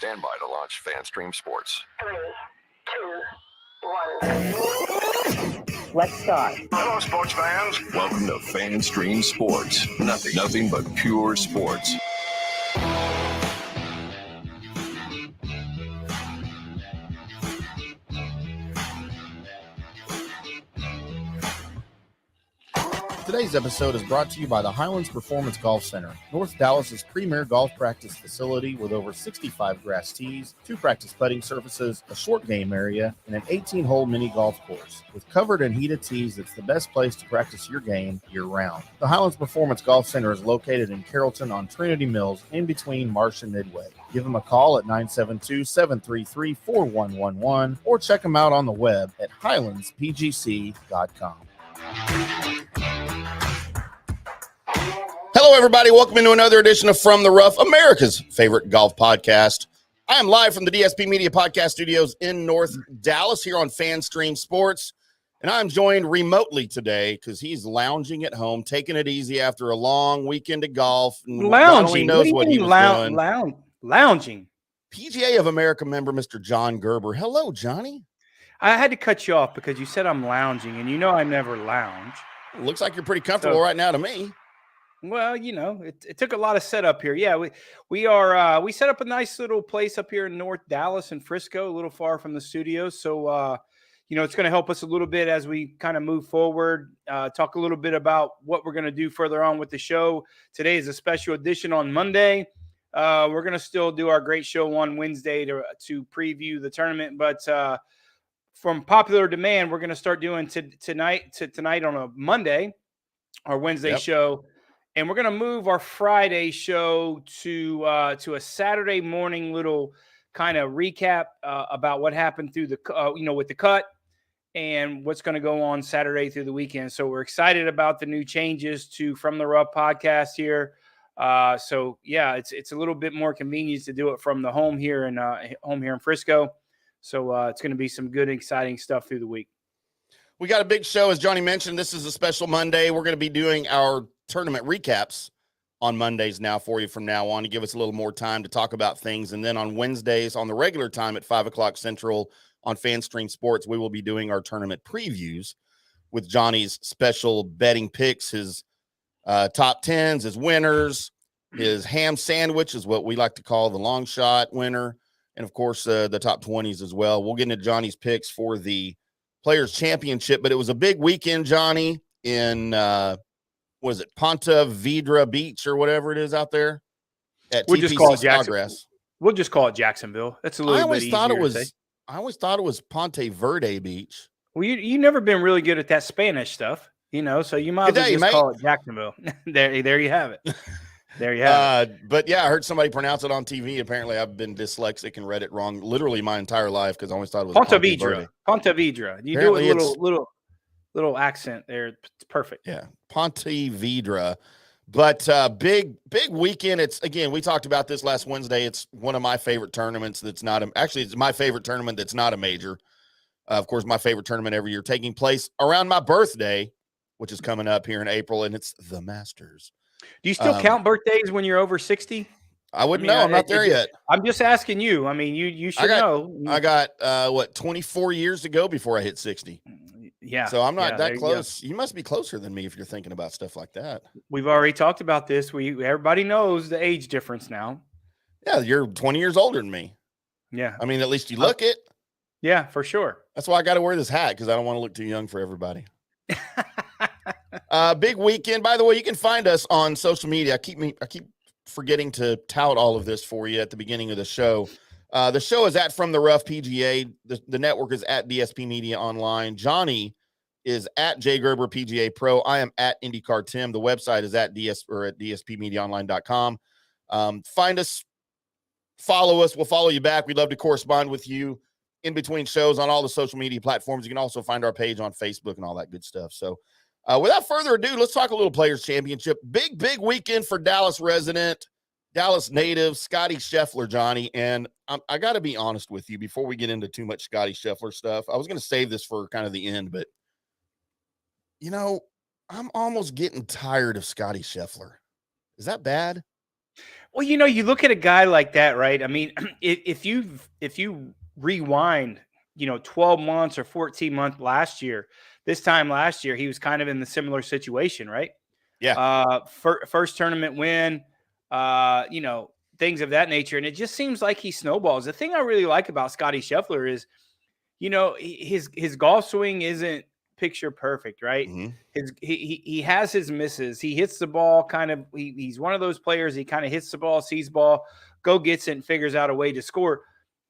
Stand by to launch FanStream Sports. 3, 2, 1. Let's start. Hello, sports fans. Welcome to FanStream Sports. Nothing but pure sports. Today's episode is brought to you by the Highlands Performance Golf Center, North Dallas's premier golf practice facility with over 65 grass tees, 2 practice putting surfaces, a short game area, and an 18-hole mini golf course. With covered and heated tees, it's the best place to practice your game year-round. The Highlands Performance Golf Center is located in Carrollton on Trinity Mills, in between Marsh and Midway. Give them a call at 972-733-4111 or check them out on the web at highlandspgc.com. Hello, everybody. Welcome into another edition of From the Rough, America's favorite golf podcast. I am live from the DSP Media Podcast Studios in North Dallas here on FanStream Sports, and I'm joined remotely today because he's lounging at home, taking it easy after a long weekend of golf. Lounging? Knows what he was doing. Lounging. PGA of America member, Mr. John Gerber. Hello, Johnny. I had to cut you off because you said I'm lounging, and you know I never lounge. Looks like you're pretty comfortable right now to me. Well, you know, it took a lot of setup here. Yeah, we set up a nice little place up here in North Dallas and Frisco, a little far from the studios. So, you know, it's going to help us a little bit as we kind of move forward, talk a little bit about what we're going to do further on with the show. Today is a special edition on Monday. We're going to still do our great show on Wednesday to preview the tournament. But from popular demand, we're going to start doing tonight on a Monday, our Wednesday show. And we're going to move our Friday show to a Saturday morning little kind of recap about what happened through the with the cut and what's going to go on Saturday through the weekend. So we're excited about the new changes to From the Rough podcast here. So yeah, it's a little bit more convenient to do it from the home here in Frisco. So it's going to be some good, exciting stuff through the week. We got a big show, as Johnny mentioned. This is a special Monday. We're going to be doing our tournament recaps on Mondays now for you from now on to give us a little more time to talk about things. And then on Wednesdays on the regular time at 5 o'clock Central on FanStream Sports, we will be doing our tournament previews with Johnny's special betting picks, his top tens, his winners, his ham sandwich is what we like to call the long shot winner. And of course, the top 20s as well. We'll get into Johnny's picks for the Players Championship, but it was a big weekend, Johnny, in was it Ponta Vedra Beach or whatever it is out there at we'll TPC just call it Sawgrass. We'll just call it Jacksonville. That's a little bit easier to say. I always thought it was Ponte Verde Beach. Well, you never been really good at that Spanish stuff, you know, so you might as well just call it Jacksonville. there you have it. There you have it. But yeah, I heard somebody pronounce it on TV. Apparently, I've been dyslexic and read it wrong literally my entire life because I always thought it was Ponte Vedra. Ponte Vedra. You Apparently do a little accent there. It's perfect. Yeah, Ponte Vedra. But big weekend. It's again, we talked about this last Wednesday. It's one of my favorite tournaments. It's my favorite tournament that's not a major. Of course, my favorite tournament every year taking place around my birthday, which is coming up here in April, and it's the Masters. Do you still count birthdays when you're over 60? I wouldn't know. I'm not there yet. I'm just asking you. I mean, you should know. I got 24 years to go before I hit 60. Yeah. So I'm not that close. You must be closer than me if you're thinking about stuff like that. We've already talked about this. Everybody knows the age difference now. Yeah, you're 20 years older than me. Yeah. I mean, at least you look it. Yeah, for sure. That's why I got to wear this hat because I don't want to look too young for everybody. Big weekend. By the way, you can find us on social media. I keep forgetting to tout all of this for you at the beginning of the show. The show is at From the Rough PGA. The network is at DSP Media Online. Johnny is at J Gerber PGA Pro. I am at IndyCarTim. The website is at DSPMediaOnline.com. Find us, follow us. We'll follow you back. We'd love to correspond with you in between shows on all the social media platforms. You can also find our page on Facebook and all that good stuff. So without further ado, let's talk a little Players Championship. Big weekend for Dallas resident, Dallas native, Scottie Scheffler, Johnny. And I got to be honest with you before we get into too much Scottie Scheffler stuff. I was going to save this for kind of the end, but, you know, I'm almost getting tired of Scottie Scheffler. Is that bad? Well, you look at a guy like that, right? I mean, if you rewind, 12 months or 14 months this time last year, he was kind of in the similar situation, right? Yeah. First tournament win, things of that nature. And it just seems like he snowballs. The thing I really like about Scottie Scheffler is, his golf swing isn't picture perfect, right? Mhm. He has his misses. He hits the ball kind of. He's one of those players. He kind of hits the ball, sees ball, gets it, and figures out a way to score.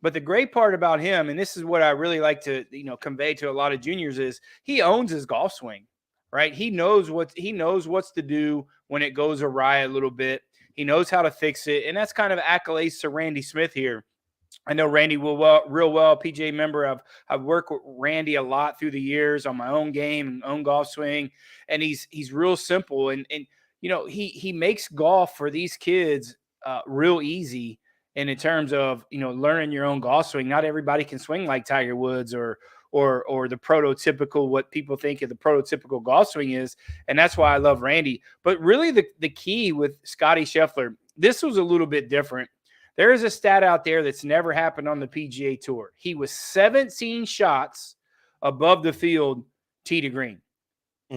But the great part about him, and this is what I really like to convey to a lot of juniors, is he owns his golf swing, right? He knows what's to do when it goes awry a little bit. He knows how to fix it, and that's kind of accolades to Randy Smith here. I know Randy real well, PGA member. I've worked with Randy a lot through the years on my own game and own golf swing, and he's real simple and he makes golf for these kids real easy. And in terms of learning your own golf swing, not everybody can swing like Tiger Woods or the prototypical, what people think of the prototypical golf swing is, and that's why I love Randy. But really, the key with Scottie Scheffler, this was a little bit different. There is a stat out there that's never happened on the PGA Tour. He was 17 shots above the field, tee to green.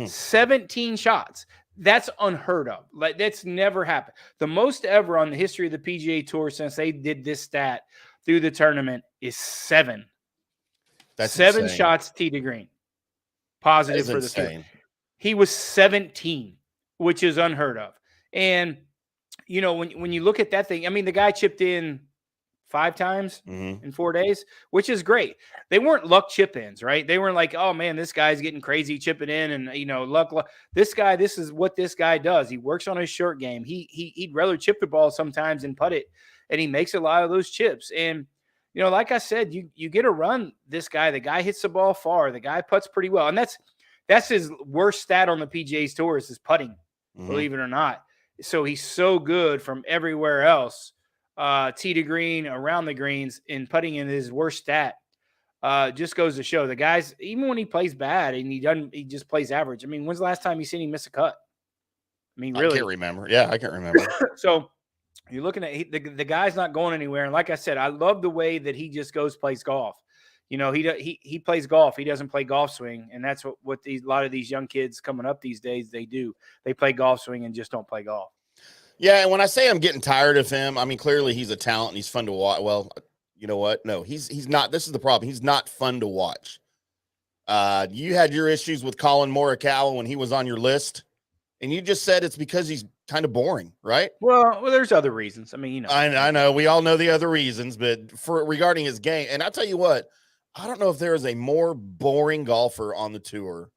17 shots. That's unheard of. Like, that's never happened. The most ever on the history of the PGA Tour since they did this stat through the tournament is 7. That's 7 insane. shots tee to green. Positive for the field. He was 17, which is unheard of. And when you look at that thing, I mean, the guy chipped in 5 times in 4 days, which is great. They weren't luck chip ins, right? They weren't like, oh man, this guy's getting crazy chipping in and luck. This is what this guy does. He works on his short game. He'd rather chip the ball sometimes than putt it, and he makes a lot of those chips. And like I said, you get to run this guy. The guy hits the ball far. The guy putts pretty well, and that's his worst stat on the PGA Tour is his putting. Believe it or not. So he's so good from everywhere else, tee to green, around the greens, and putting in his worst stat. Just goes to show the guys, even when he plays bad and he just plays average. I mean, when's the last time you seen him miss a cut? I mean, really? I can't remember. Yeah, I can't remember. So you're looking at the guy's not going anywhere. And like I said, I love the way that he just plays golf. He plays golf. He doesn't play golf swing. And that's what a lot of these young kids coming up these days, they do. They play golf swing and just don't play golf. Yeah, and when I say I'm getting tired of him, I mean, clearly he's a talent and he's fun to watch. Well, you know what? No, he's not. This is the problem. He's not fun to watch. You had your issues with Colin Morikawa when he was on your list, and you just said it's because he's kind of boring, right? Well, there's other reasons. I mean, I know. We all know the other reasons, but regarding his game, and I'll tell you what, I don't know if there is a more boring golfer on the tour.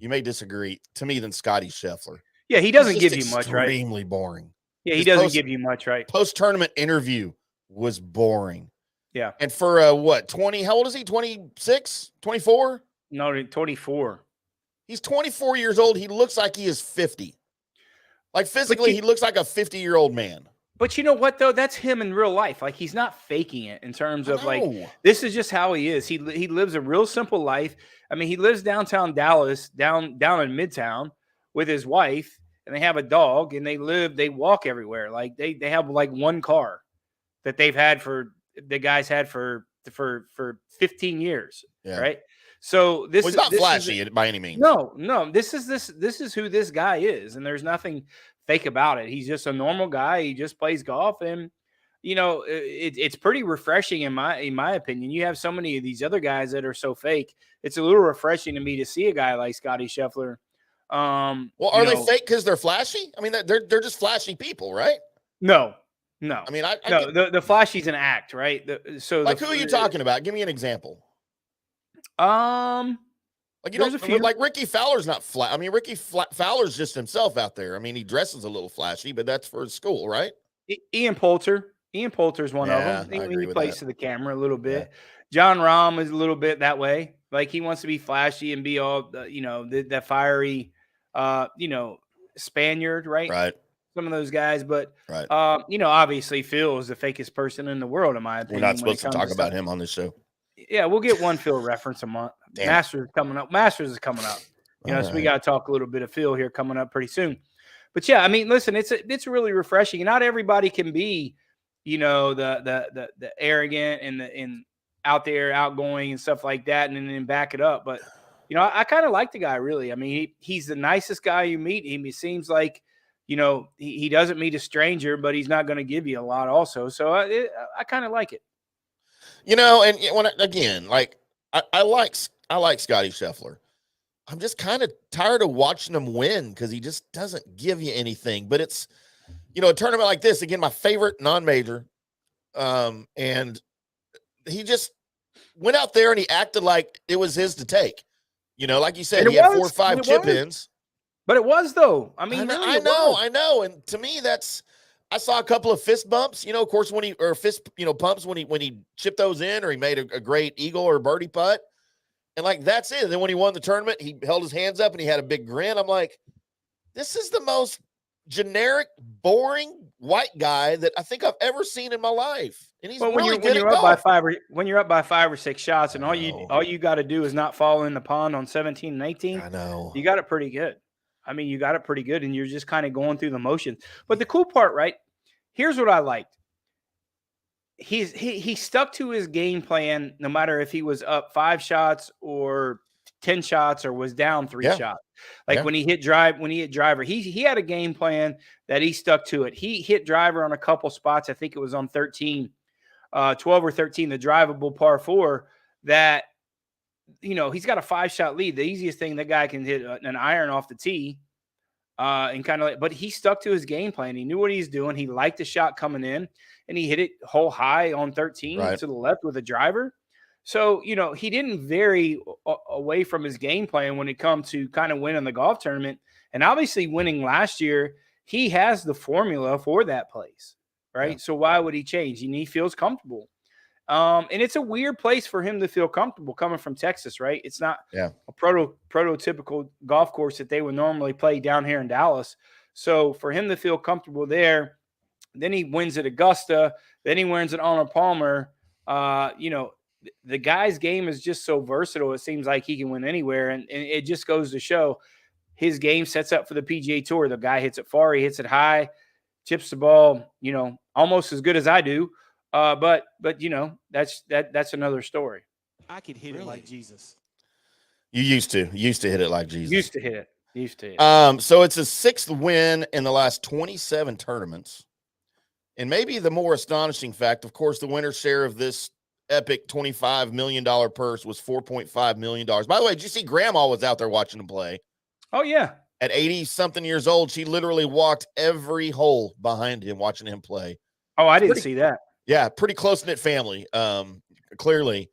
You may disagree to me than Scottie Scheffler. Yeah, he doesn't give you much, right? Extremely boring. Yeah, he doesn't give you much, right? Post-tournament interview was boring. Yeah. And for 20, how old is he? 26, 24? No, 24. He's 24 years old. He looks like he is 50. Like physically, he looks like a 50-year-old man. But you know what, though? That's him in real life. Like, he's not faking it in terms of, like, this is just how he is. He lives a real simple life. I mean, he lives downtown Dallas, down in Midtown with his wife, and they have a dog, and they walk everywhere. Like, they have, like, one car that the guys had for 15 years, right? So he's not flashy by any means. No. This is who this guy is, and there's nothing fake about it. He's just a normal guy. He just plays golf, and it's pretty refreshing in my opinion. You have so many of these other guys that are so fake. It's a little refreshing to me to see a guy like Scottie Scheffler. Well, are they fake because they're flashy? I mean, they're just flashy people, right? No. I mean, the flashy's an act, right? Who are you talking about? Give me an example. Like, you know, like Ricky Fowler's not flat. I mean, Ricky Fowler's just himself out there. I mean, he dresses a little flashy, but that's for his school, right? Ian Poulter's one of them. He plays to the camera a little bit. Yeah. John Rahm is a little bit that way. Like, he wants to be flashy and be all, that fiery, Spaniard, right? Right. Some of those guys, but right. Obviously Phil is the fakest person in the world, in my opinion. We're not supposed to talk about him on this show. Yeah, we'll get one Phil reference a month. Masters is coming up. So we got to talk a little bit of Phil here coming up pretty soon. yeah, I mean, listen, it's really refreshing. Not everybody can be, the arrogant and out there outgoing and stuff like that, and then back it up. But I kind of like the guy, really. I mean, he's the nicest guy you meet. He seems like, he doesn't meet a stranger, but he's not going to give you a lot also. So I kind of like it. And again, like I like Scottie Scheffler. I'm just kind of tired of watching him win because he just doesn't give you anything. But it's, a tournament like this, again, my favorite non-major. And he just went out there and he acted like it was his to take. Like you said, he had 4 or 5 chip-ins. But it was, though. I mean, I know. And to me, I saw a couple of fist bumps, of course, pumps when he chipped those in, or he made a great eagle or birdie putt. And like, that's it. And then when he won the tournament, he held his hands up and he had a big grin. I'm like, this is the most generic, boring white guy that I think I've ever seen in my life. And he's when you're up by 5 or 6 shots, and all you got to do is not fall in the pond on 17 and 18. I know. You got it pretty good. I mean, you got it pretty good, and you're just kind of going through the motions. But the cool part, right? Here's what I liked. He stuck to his game plan, no matter if he was up 5 shots or 10 shots or was down 3 shots. Like when he hit driver, he had a game plan that he stuck to it. He hit driver on a couple spots. I think it was on 12 or 13, the drivable par 4 that, he's got a 5-shot lead. The easiest thing that guy can hit an iron off the tee. But he stuck to his game plan. He knew what he's doing. He liked the shot coming in, and he hit it hole high on 13 to the left with a driver. So, he didn't vary away from his game plan when it comes to kind of winning the golf tournament. And obviously winning last year, he has the formula for that place, right? Yeah. So why would he change? He feels comfortable. And it's a weird place for him to feel comfortable coming from Texas, right? It's not a prototypical golf course that they would normally play down here in Dallas. So for him to feel comfortable there, then he wins at Augusta, then he wins at Arnold Palmer. The guy's game is just so versatile. It seems like he can win anywhere. And it just goes to show his game sets up for the PGA Tour. The guy hits it far, he hits it high, chips the ball, almost as good as I do. But that's another story. I could hit it like Jesus. You used to hit it like Jesus. Used to hit it. So it's his 6th win in the last 27 tournaments. And maybe the more astonishing fact, of course, the winner's share of this epic $25 million purse was $4.5 million. By the way, did you see Grandma was out there watching him play? Oh, yeah. At 80-something years old, she literally walked every hole behind him watching him play. Oh, I didn't see that. Yeah, pretty close-knit family, clearly.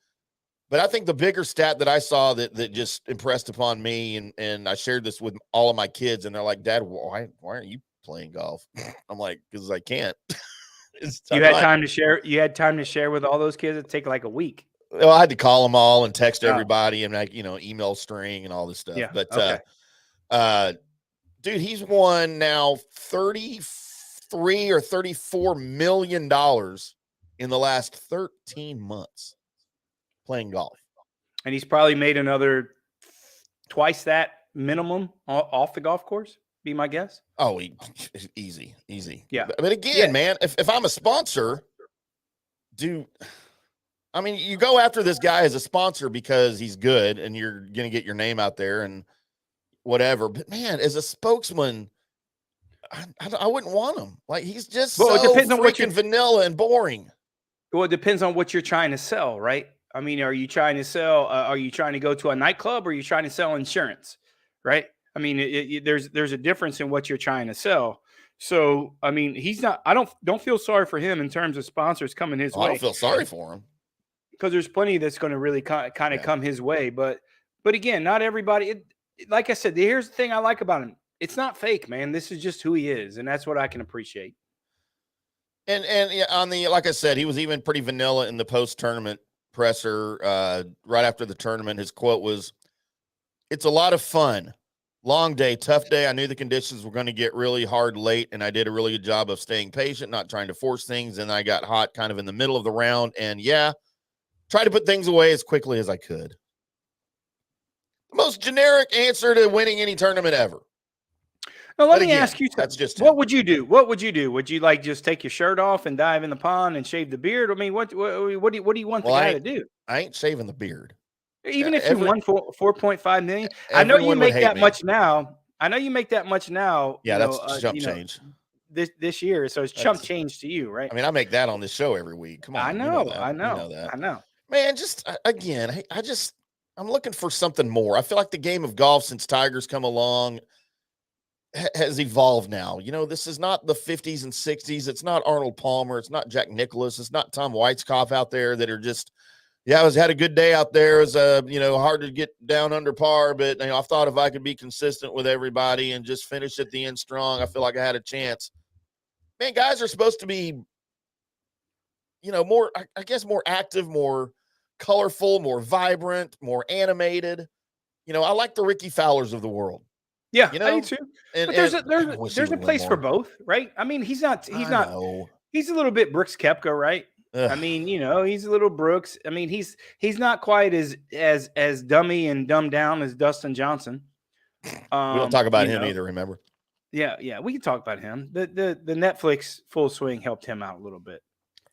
But I think the bigger stat that I saw that just impressed upon me, and I shared this with all of my kids, and they're like, Dad, why aren't you playing golf? I'm like, because I can't. You had time to share. You had time to share with all those kids. It'd take like a week. Well, I had to call them all and text everybody and email string and all this stuff. Yeah, but dude, he's won now $33 or $34 million in the last 13 months playing golf, and he's probably made another twice that minimum off the golf course. Be my guess. Oh, easy. Yeah. But again, man, if I'm a sponsor, you go after this guy as a sponsor because he's good and you're going to get your name out there and whatever. But man, as a spokesman, I wouldn't want him. Like, he's just so freaking vanilla and boring. Well, it depends on what you're trying to sell, right? I mean, are you trying to sell? Are you trying to go to a nightclub, or are you trying to sell insurance, right? I mean, there's a difference in what you're trying to sell. So, I mean, he's not. I don't feel sorry for him in terms of sponsors coming his way. I don't feel sorry for him because there's plenty that's going to really kind of come his way. But again, not everybody. Like I said, here's the thing I like about him. It's not fake, man. This is just who he is, and that's what I can appreciate. And like I said, he was even pretty vanilla in the post-tournament presser right after the tournament. His quote was, "It's a lot of fun. Long day, tough day. I knew the conditions were going to get really hard late, and I did a really good job of staying patient, not trying to force things. And I got hot kind of in the middle of the round, and tried to put things away as quickly as I could." The most generic answer to winning any tournament ever. Now, let But me again, ask you that's something. just What him. would you do? What would you do? Would you like just take your shirt off and dive in the pond and shave the beard? I mean, what do you want the Well, guy to do? I ain't shaving the beard. Even if you Every won 4.5 million, I know you everyone would make hate that me. much now. I know you make that much now. Yeah, that's chump change. This year, so it's chump change to you, right? I mean, I make that on this show every week. Come on, I you know know, that. I You know, know that. I know. Man, just again, I'm looking for something more. I feel like the game of golf since Tiger's come along has evolved now. You know, this is not the 50s and 60s. It's not Arnold Palmer. It's not Jack Nicklaus. It's not Tom Weitzkopf out there that are just, yeah, I had a good day out there. It was, hard to get down under par, but, I thought if I could be consistent with everybody and just finish at the end strong, I feel like I had a chance. Man, guys are supposed to be, more, I guess, more active, more colorful, more vibrant, more animated. I like the Ricky Fowlers of the world. Yeah, I do too. And, But I wish he there's a would win place for more. both, right? I mean, he's a know. little bit Brooks Koepka, right? Ugh. I mean, he's a little Brooks. I mean, he's not quite as dummy and dumbed down as Dustin Johnson. We don't talk about him know. either, remember? Yeah, we can talk about him. The Netflix Full Swing helped him out a little bit.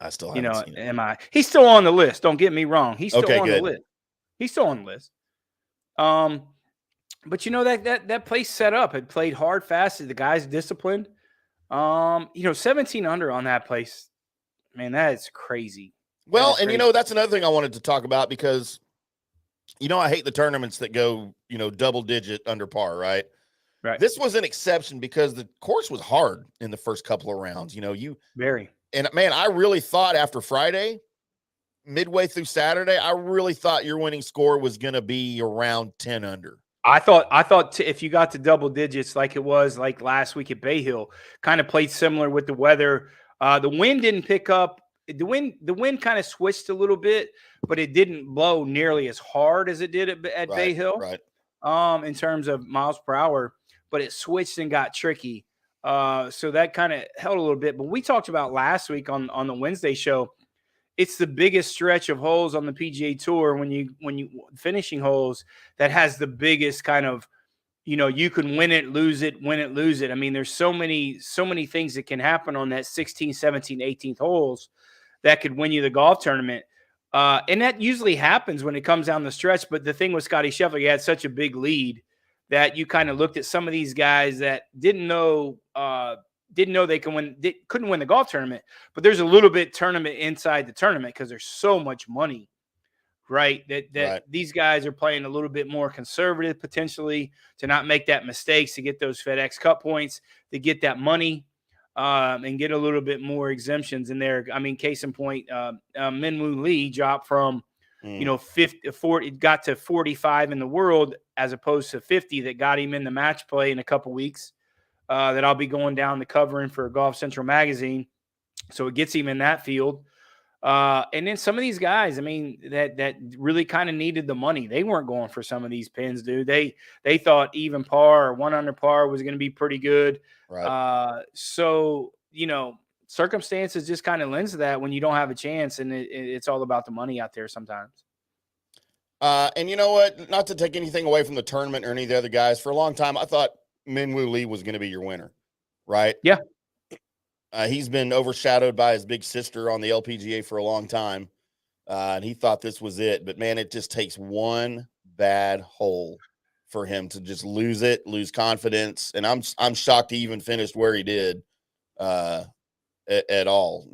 I still haven't seen it. He's still on the list. Don't get me wrong. He's still Okay, on good. the list. He's still on the list. But that place set up. It played hard, fast. The guy's disciplined. 17 under on that place. Man, that is crazy. Well, and that's another thing I wanted to talk about because, I hate the tournaments that go, double digit under par, right? Right. This was an exception because the course was hard in the first couple of rounds. And man, I really thought after Friday, midway through Saturday, I really thought your winning score was going to be around 10 under. I thought if you got to double digits like it was like last week at Bay Hill, kind of played similar with the weather. The wind didn't pick up. The wind kind of switched a little bit, but it didn't blow nearly as hard as it did at Bay Hill. Right. In terms of miles per hour, but it switched and got tricky. So that kind of held a little bit. But we talked about last week on the Wednesday show. It's the biggest stretch of holes on the PGA Tour when you finishing holes that has the biggest kind of, you can win it, lose it, win it, lose it. I mean, there's so many things that can happen on that 16, 17, 18th holes that could win you the golf tournament. And that usually happens when it comes down the stretch. But the thing with Scottie Scheffler, he had such a big lead that you kind of looked at some of these guys that didn't know they couldn't win the golf tournament, but there's a little bit tournament inside the tournament because there's so much money, right? That these guys are playing a little bit more conservative potentially to not make that mistakes, to get those FedEx Cup points, to get that money, and get a little bit more exemptions in there. I mean, case in point, Min-Woo Lee dropped from 40, got to 45 in the world as opposed to 50 that got him in the match play in a couple weeks. That I'll be going down the covering for Golf Central magazine. So it gets him in that field. And then some of these guys, I mean, that really kind of needed the money. They weren't going for some of these pins, dude. They thought even par or 1 under par was going to be pretty good. Right. So, circumstances just kind of lends to that when you don't have a chance, and it's all about the money out there sometimes. And you know what? Not to take anything away from the tournament or any of the other guys, for a long time, I thought Min-Woo Lee was going to be your winner, right? Yeah. He's been overshadowed by his big sister on the LPGA for a long time, and he thought this was it. But, man, it just takes one bad hole for him to just lose confidence. And I'm shocked he even finished where he did at all.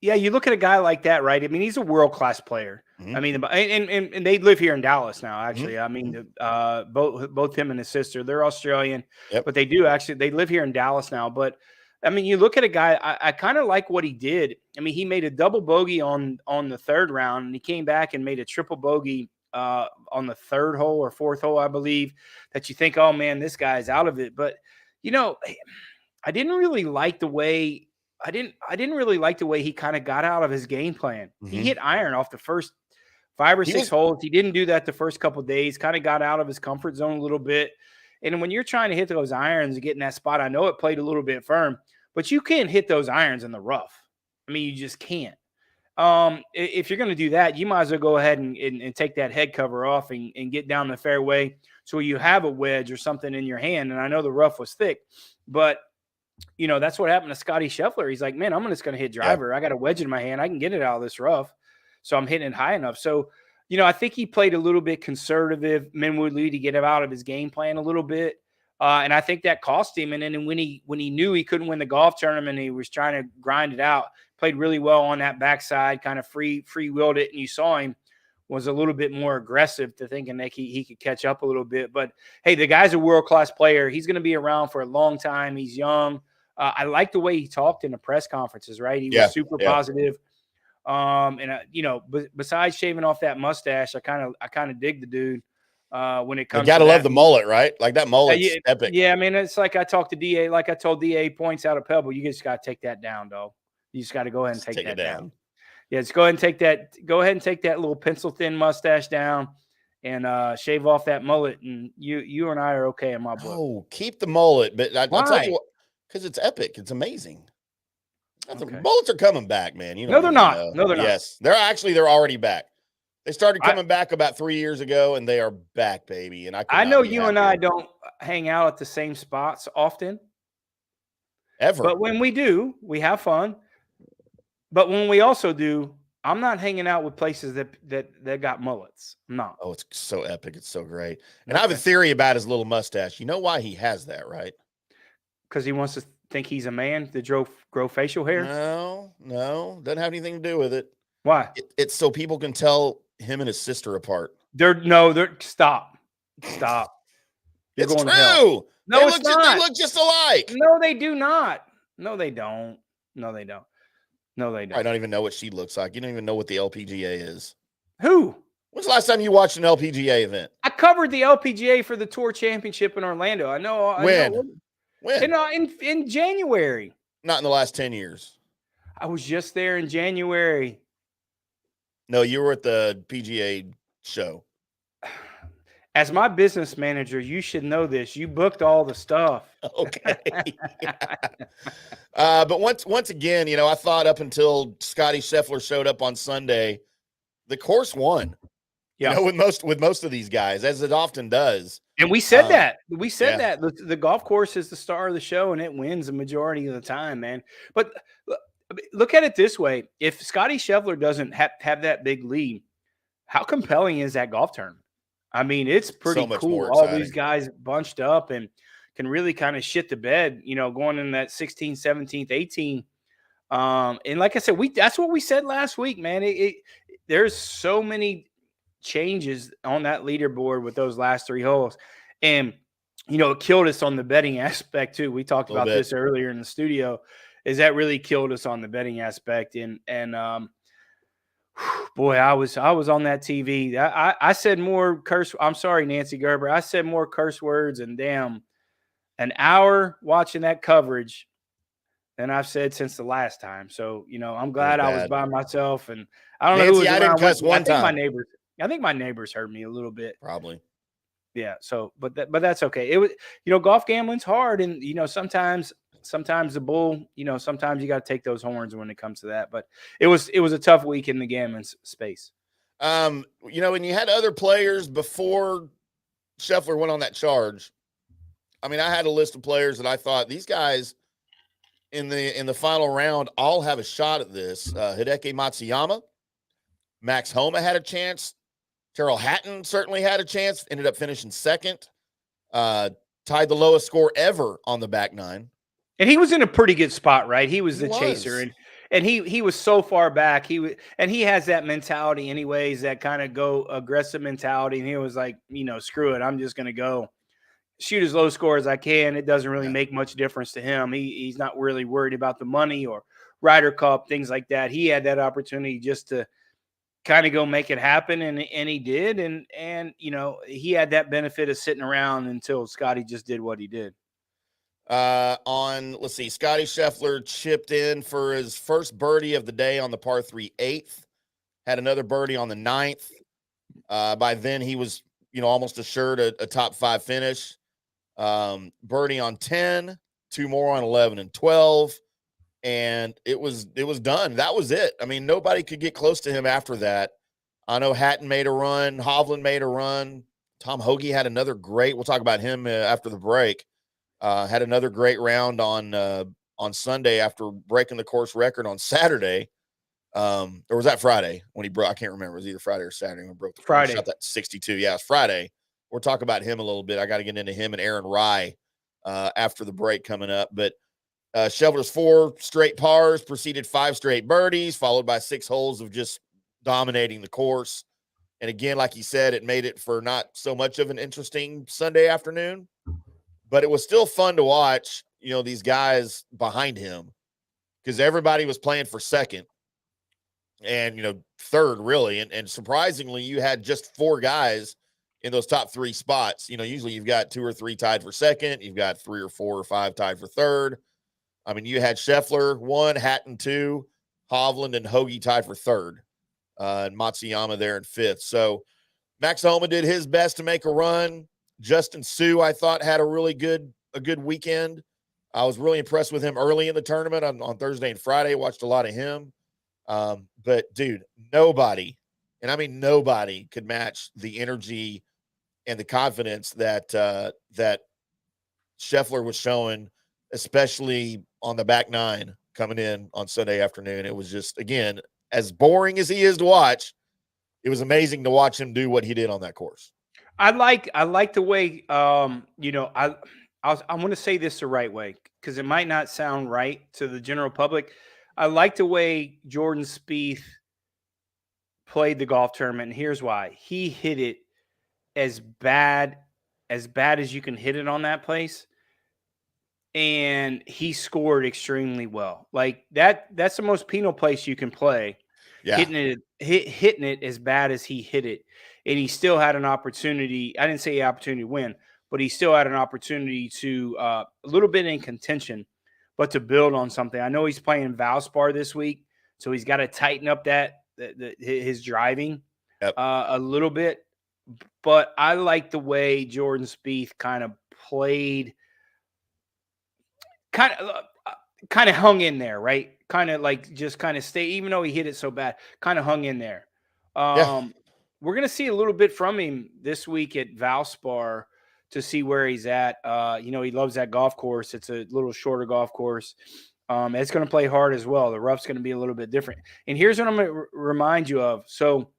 You look at a guy like that, right? I mean, he's a world-class player. Mm-hmm. I mean, and they live here in Dallas now, actually. Mm-hmm. I mean, both him and his sister, they're Australian, yep. But they live here in Dallas now. But, I mean, you look at a guy, I kind of like what he did. I mean, he made a double bogey on the third round, and he came back and made a triple bogey on the third hole or fourth hole, I believe, that you think, oh, man, this guy's out of it. But, I didn't really like the way he kind of got out of his game plan. Mm-hmm. He hit iron off the first 5 or 6 holes. He didn't do that the first couple of days, kind of got out of his comfort zone a little bit. And when you're trying to hit those irons and get in that spot, I know it played a little bit firm, but you can't hit those irons in the rough. I mean, you just can't. If you're going to do that, you might as well go ahead and take that head cover off and get down the fairway, So you have a wedge or something in your hand. And I know the rough was thick, but that's what happened to Scottie Scheffler. He's like, man, I'm just going to hit driver. I got a wedge in my hand. I can get it out of this rough. So I'm hitting it high enough. So, I think he played a little bit conservative, Minwoodley, to get him out of his game plan a little bit. And I think that cost him. And then when he knew he couldn't win the golf tournament, he was trying to grind it out, played really well on that backside, kind of free-willed it. And you saw him was a little bit more aggressive to thinking that he could catch up a little bit. But, hey, the guy's a world-class player. He's going to be around for a long time. He's young. I like the way he talked in the press conferences, right? He was super positive. Besides shaving off that mustache, I kind of dig the dude. When it comes, you gotta love the mullet, right? Like that mullet's epic. Yeah, I mean, it's like I talked to DA, like I told DA points out of Pebble. You just gotta take that down, though. You just gotta go ahead and take that down. Yeah, just go ahead and take that. Go ahead and take that little pencil thin mustache down, and shave off that mullet, and you and I are okay in my book. Oh, keep the mullet, but I'll tell you what, because it's epic. It's amazing. The mullets are coming back, man. No, they're not. No, they're not. Yes, they're already back. They started coming back about 3 years ago, and they are back, baby. And I know you and I don't hang out at the same spots often, ever. But when we do, we have fun. But when we also do, I'm not hanging out with places that got mullets. I'm not. Oh, it's so epic. It's so great. And I have a theory about his little mustache. You know why he has that, right? Because he wants to think he's a man to grow facial hair? No. Doesn't have anything to do with it. Why? It's so people can tell him and his sister apart. Stop. It's true. No, they look just alike. No, they do not. No, they don't. I don't even know what she looks like. You don't even know what the LPGA is. Who? When's the last time you watched an LPGA event? I covered the LPGA for the Tour Championship in Orlando. I know. When? In January. Not in the last 10 years. I was just there in January. No, you were at the PGA show. As my business manager, you should know this. You booked all the stuff. Okay. But once again, I thought up until Scottie Scheffler showed up on Sunday, the course won. Yeah. With most of these guys, as it often does. And we said that. We said that. The golf course is the star of the show, and it wins the majority of the time, man. But look at it this way. If Scottie Scheffler doesn't have that big lead, how compelling is that golf tournament? I mean, it's pretty cool. All these guys bunched up and can really kind of shit the bed, going in that 16th, 17th, 18th. And like I said, that's what we said last week, man. There's so many changes on that leaderboard with those last 3 holes. And, it killed us on the betting aspect too. We talked about this earlier in the studio. Is that really killed us on the betting aspect? And boy, I was on that TV. I said more curse. I'm sorry, Nancy Gerber. I said more curse words and damn an hour watching that coverage than I've said since the last time. So, I'm glad I was by myself, and I don't know who was around. I didn't cuss one time. I think my neighbors heard me a little bit. Probably. Yeah. So, but that's okay. It was, golf gambling's hard, and sometimes the bull, sometimes you got to take those horns when it comes to that. But it was a tough week in the gambling space. And you had other players before Scheffler went on that charge. I mean, I had a list of players that I thought these guys in the final round all have a shot at this. Hideki Matsuyama, Max Homa had a chance. Terrell Hatton certainly had a chance. Ended up finishing second. Tied the lowest score ever on the back nine. And he was in a pretty good spot, right? He was the chaser, and he was so far back. He has that mentality, anyways, that kind of go aggressive mentality. And he was like, screw it, I'm just gonna go shoot as low score as I can. It doesn't really make much difference to him. He's not really worried about the money or Ryder Cup, things like that. He had that opportunity just to kind of go make it happen, and he did. And he had that benefit of sitting around until Scottie just did what he did. Let's see, Scottie Scheffler chipped in for his first birdie of the day on the par 3 8th, had another birdie on the 9th. By then he was, almost assured a top 5 finish. Birdie on 10, 2 more on 11 and 12. And it was done. That was it. I mean, nobody could get close to him after that. I know Hatton made a run. Hovland made a run. Tom Hoge had another great. We'll talk about him after the break. Had another great round on Sunday after breaking the course record on Saturday. Or was that Friday when he broke? I can't remember. It was either Friday or Saturday when he broke the Friday. Shot that 62. Yeah, it's Friday. We'll talk about him a little bit. I got to get into him and Aaron Rai after the break coming up. But Scheffler's 4 straight pars, preceded 5 straight birdies, followed by 6 holes of just dominating the course. And again, like he said, it made it for not so much of an interesting Sunday afternoon, but it was still fun to watch, these guys behind him, because everybody was playing for second and, third really. And surprisingly, you had just 4 guys in those top 3 spots. Usually you've got 2 or 3 tied for second. You've got 3 or 4 or 5 tied for third. I mean, you had Scheffler 1, Hatton 2, Hovland and Hoge tied for third, and Matsuyama there in 5th. So Max Homa did his best to make a run. Justin Sue, I thought, had a good weekend. I was really impressed with him early in the tournament on Thursday and Friday. Watched a lot of him. But dude, nobody, and I mean nobody, could match the energy and the confidence that Scheffler was showing, especially on the back 9 coming in on Sunday afternoon. It was just, again, as boring as he is to watch, it was amazing to watch him do what he did on that course. I like the way, I want to say this the right way, because it might not sound right to the general public. I like the way Jordan Spieth played the golf tournament, and here's why. He hit it as bad as you can hit it on that place, and he scored extremely well. Like that's the most penal place you can play. Yeah. Hitting it as bad as he hit it, and he still had an opportunity. I didn't say opportunity to win, but he still had an opportunity to a little bit in contention, but to build on something. I know he's playing Valspar this week, so he's got to tighten up his driving a little bit. But I like the way Jordan Spieth kind of played, kind of hung in there, right? Kind of like just kind of stay, even though he hit it so bad, kind of hung in there. We're going to see a little bit from him this week at Valspar to see where he's at. He loves that golf course. It's a little shorter golf course. It's going to play hard as well. The rough's going to be a little bit different. And here's what I'm going to remind you of. So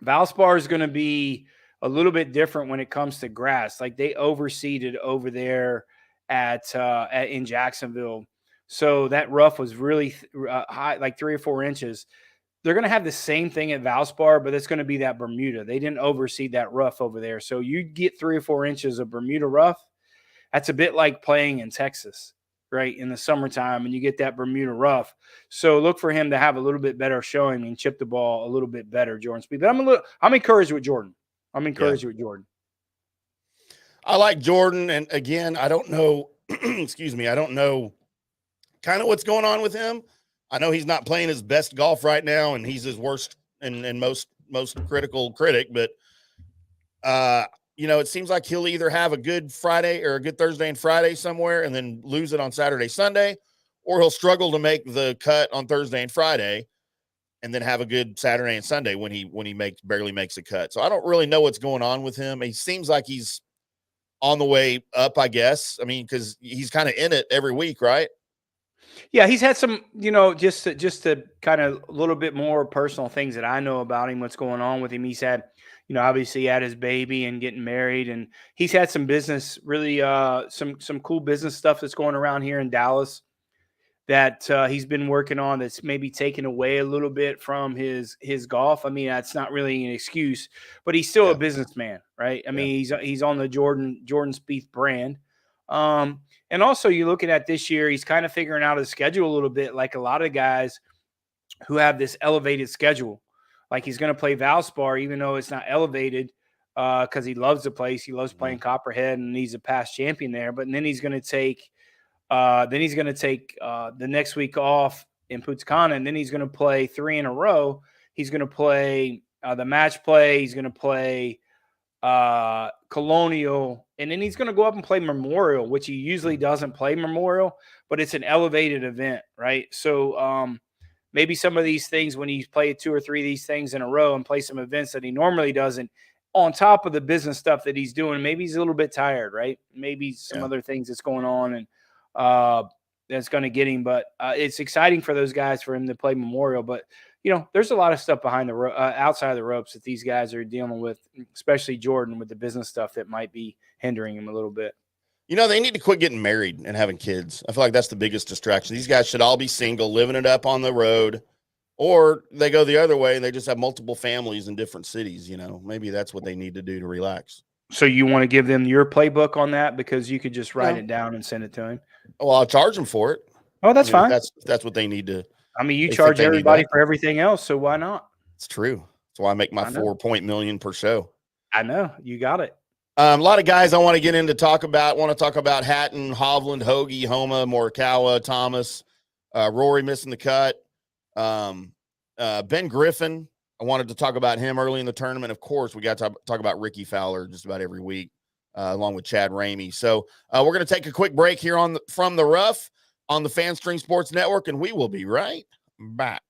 Valspar is going to be a little bit different when it comes to grass. Like they overseeded over there in Jacksonville. So that rough was really high, like 3 or 4 inches. They're going to have the same thing at Valspar, but it's going to be that Bermuda. They didn't overseed that rough over there. So you get 3 or 4 inches of Bermuda rough. That's a bit like playing in Texas, right, in the summertime, and you get that Bermuda rough. So look for him to have a little bit better showing and chip the ball a little bit better, Jordan Spieth. But I'm encouraged with Jordan. With Jordan. I like Jordan, and again, I don't know, excuse me, I don't know kind of what's going on with him. I know he's not playing his best golf right now, and he's his worst and most critical critic, but it seems like he'll either have a good Friday or a good Thursday and Friday somewhere and then lose it on Saturday, Sunday, or he'll struggle to make the cut on Thursday and Friday and then have a good Saturday and Sunday when he barely makes a cut. So I don't really know what's going on with him. He seems like he's on the way up, I guess. I mean, because he's kind of in it every week, right? Yeah, he's had some, just to kind of a little bit more personal things that I know about him, what's going on with him. He's had, obviously had his baby and getting married, and he's had some business, really some cool business stuff that's going around here in Dallas that he's been working on that's maybe taken away a little bit from his golf. I mean, that's not really an excuse, but he's still a businessman, right? I mean, he's on the Jordan Spieth brand. And also you looking at this year, he's kind of figuring out his schedule a little bit, like a lot of guys who have this elevated schedule. Like he's going to play Valspar, even though it's not elevated, because he loves the place. He loves playing Copperhead, and he's a past champion there. But then he's going to take the next week off in Punta Cana, and then he's going to play 3 in a row. He's going to play the match play. He's going to play Colonial, and then he's going to go up and play Memorial, which he usually doesn't play Memorial, but it's an elevated event, right? So maybe some of these things, when he plays 2 or 3 of these things in a row and play some events that he normally doesn't, on top of the business stuff that he's doing, maybe he's a little bit tired, right? Maybe some other things that's going on and that's going to get him. But it's exciting for those guys for him to play Memorial. But, there's a lot of stuff behind the outside of the ropes that these guys are dealing with, especially Jordan with the business stuff that might be hindering him a little bit. They need to quit getting married and having kids. I feel like that's the biggest distraction. These guys should all be single, living it up on the road. Or they go the other way and they just have multiple families in different cities. Maybe that's what they need to do to relax. So you want to give them your playbook on that because you could just write it down and send it to him? Well, I'll charge them for it. Oh, that's fine. That's what they need to. I mean, you charge everybody for everything else, so why not? It's true. That's why I make my $4 million per show. I know. You got it. A lot of guys I want to get into want to talk about Hatton, Hovland, Hoge, Homa, Morikawa, Thomas, Rory missing the cut. Ben Griffin, I wanted to talk about him early in the tournament. Of course, we got to talk about Ricky Fowler just about every week, along with Chad Ramey. So we're going to take a quick break here from the rough on the FanStream Sports Network, and we will be right back.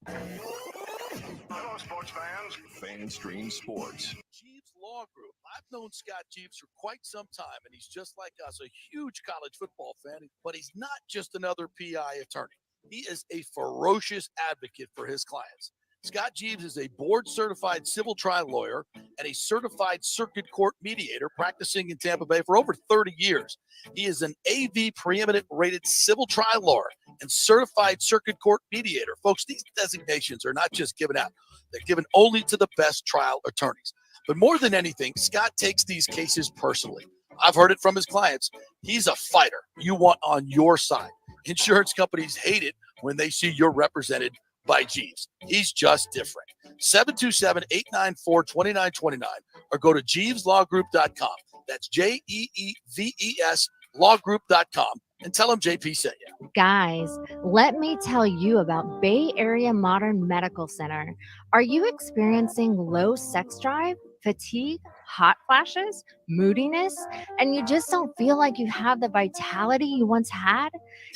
Hello, sports fans. FanStream Sports. Jeeves Law Group. I've known Scott Jeeves for quite some time, and he's just like us, a huge college football fan, but he's not just another PI attorney. He is a ferocious advocate for his clients. Scott Jeeves is a board-certified civil trial lawyer and a certified circuit court mediator practicing in Tampa Bay for over 30 years. He is an AV preeminent rated civil trial lawyer and certified circuit court mediator. Folks, these designations are not just given out. They're given only to the best trial attorneys. But more than anything, Scott takes these cases personally. I've heard it from his clients. He's a fighter you want on your side. Insurance companies hate it when they see you're represented by Jeeves. He's just different. 727-894-2929 or go to JeevesLawGroup.com. That's JEEVES lawgroup.com and tell him JP sent you. Guys, let me tell you about Bay Area Modern Medical Center. Are you experiencing low sex drive, fatigue, hot flashes, moodiness, and you just don't feel like you have the vitality you once had?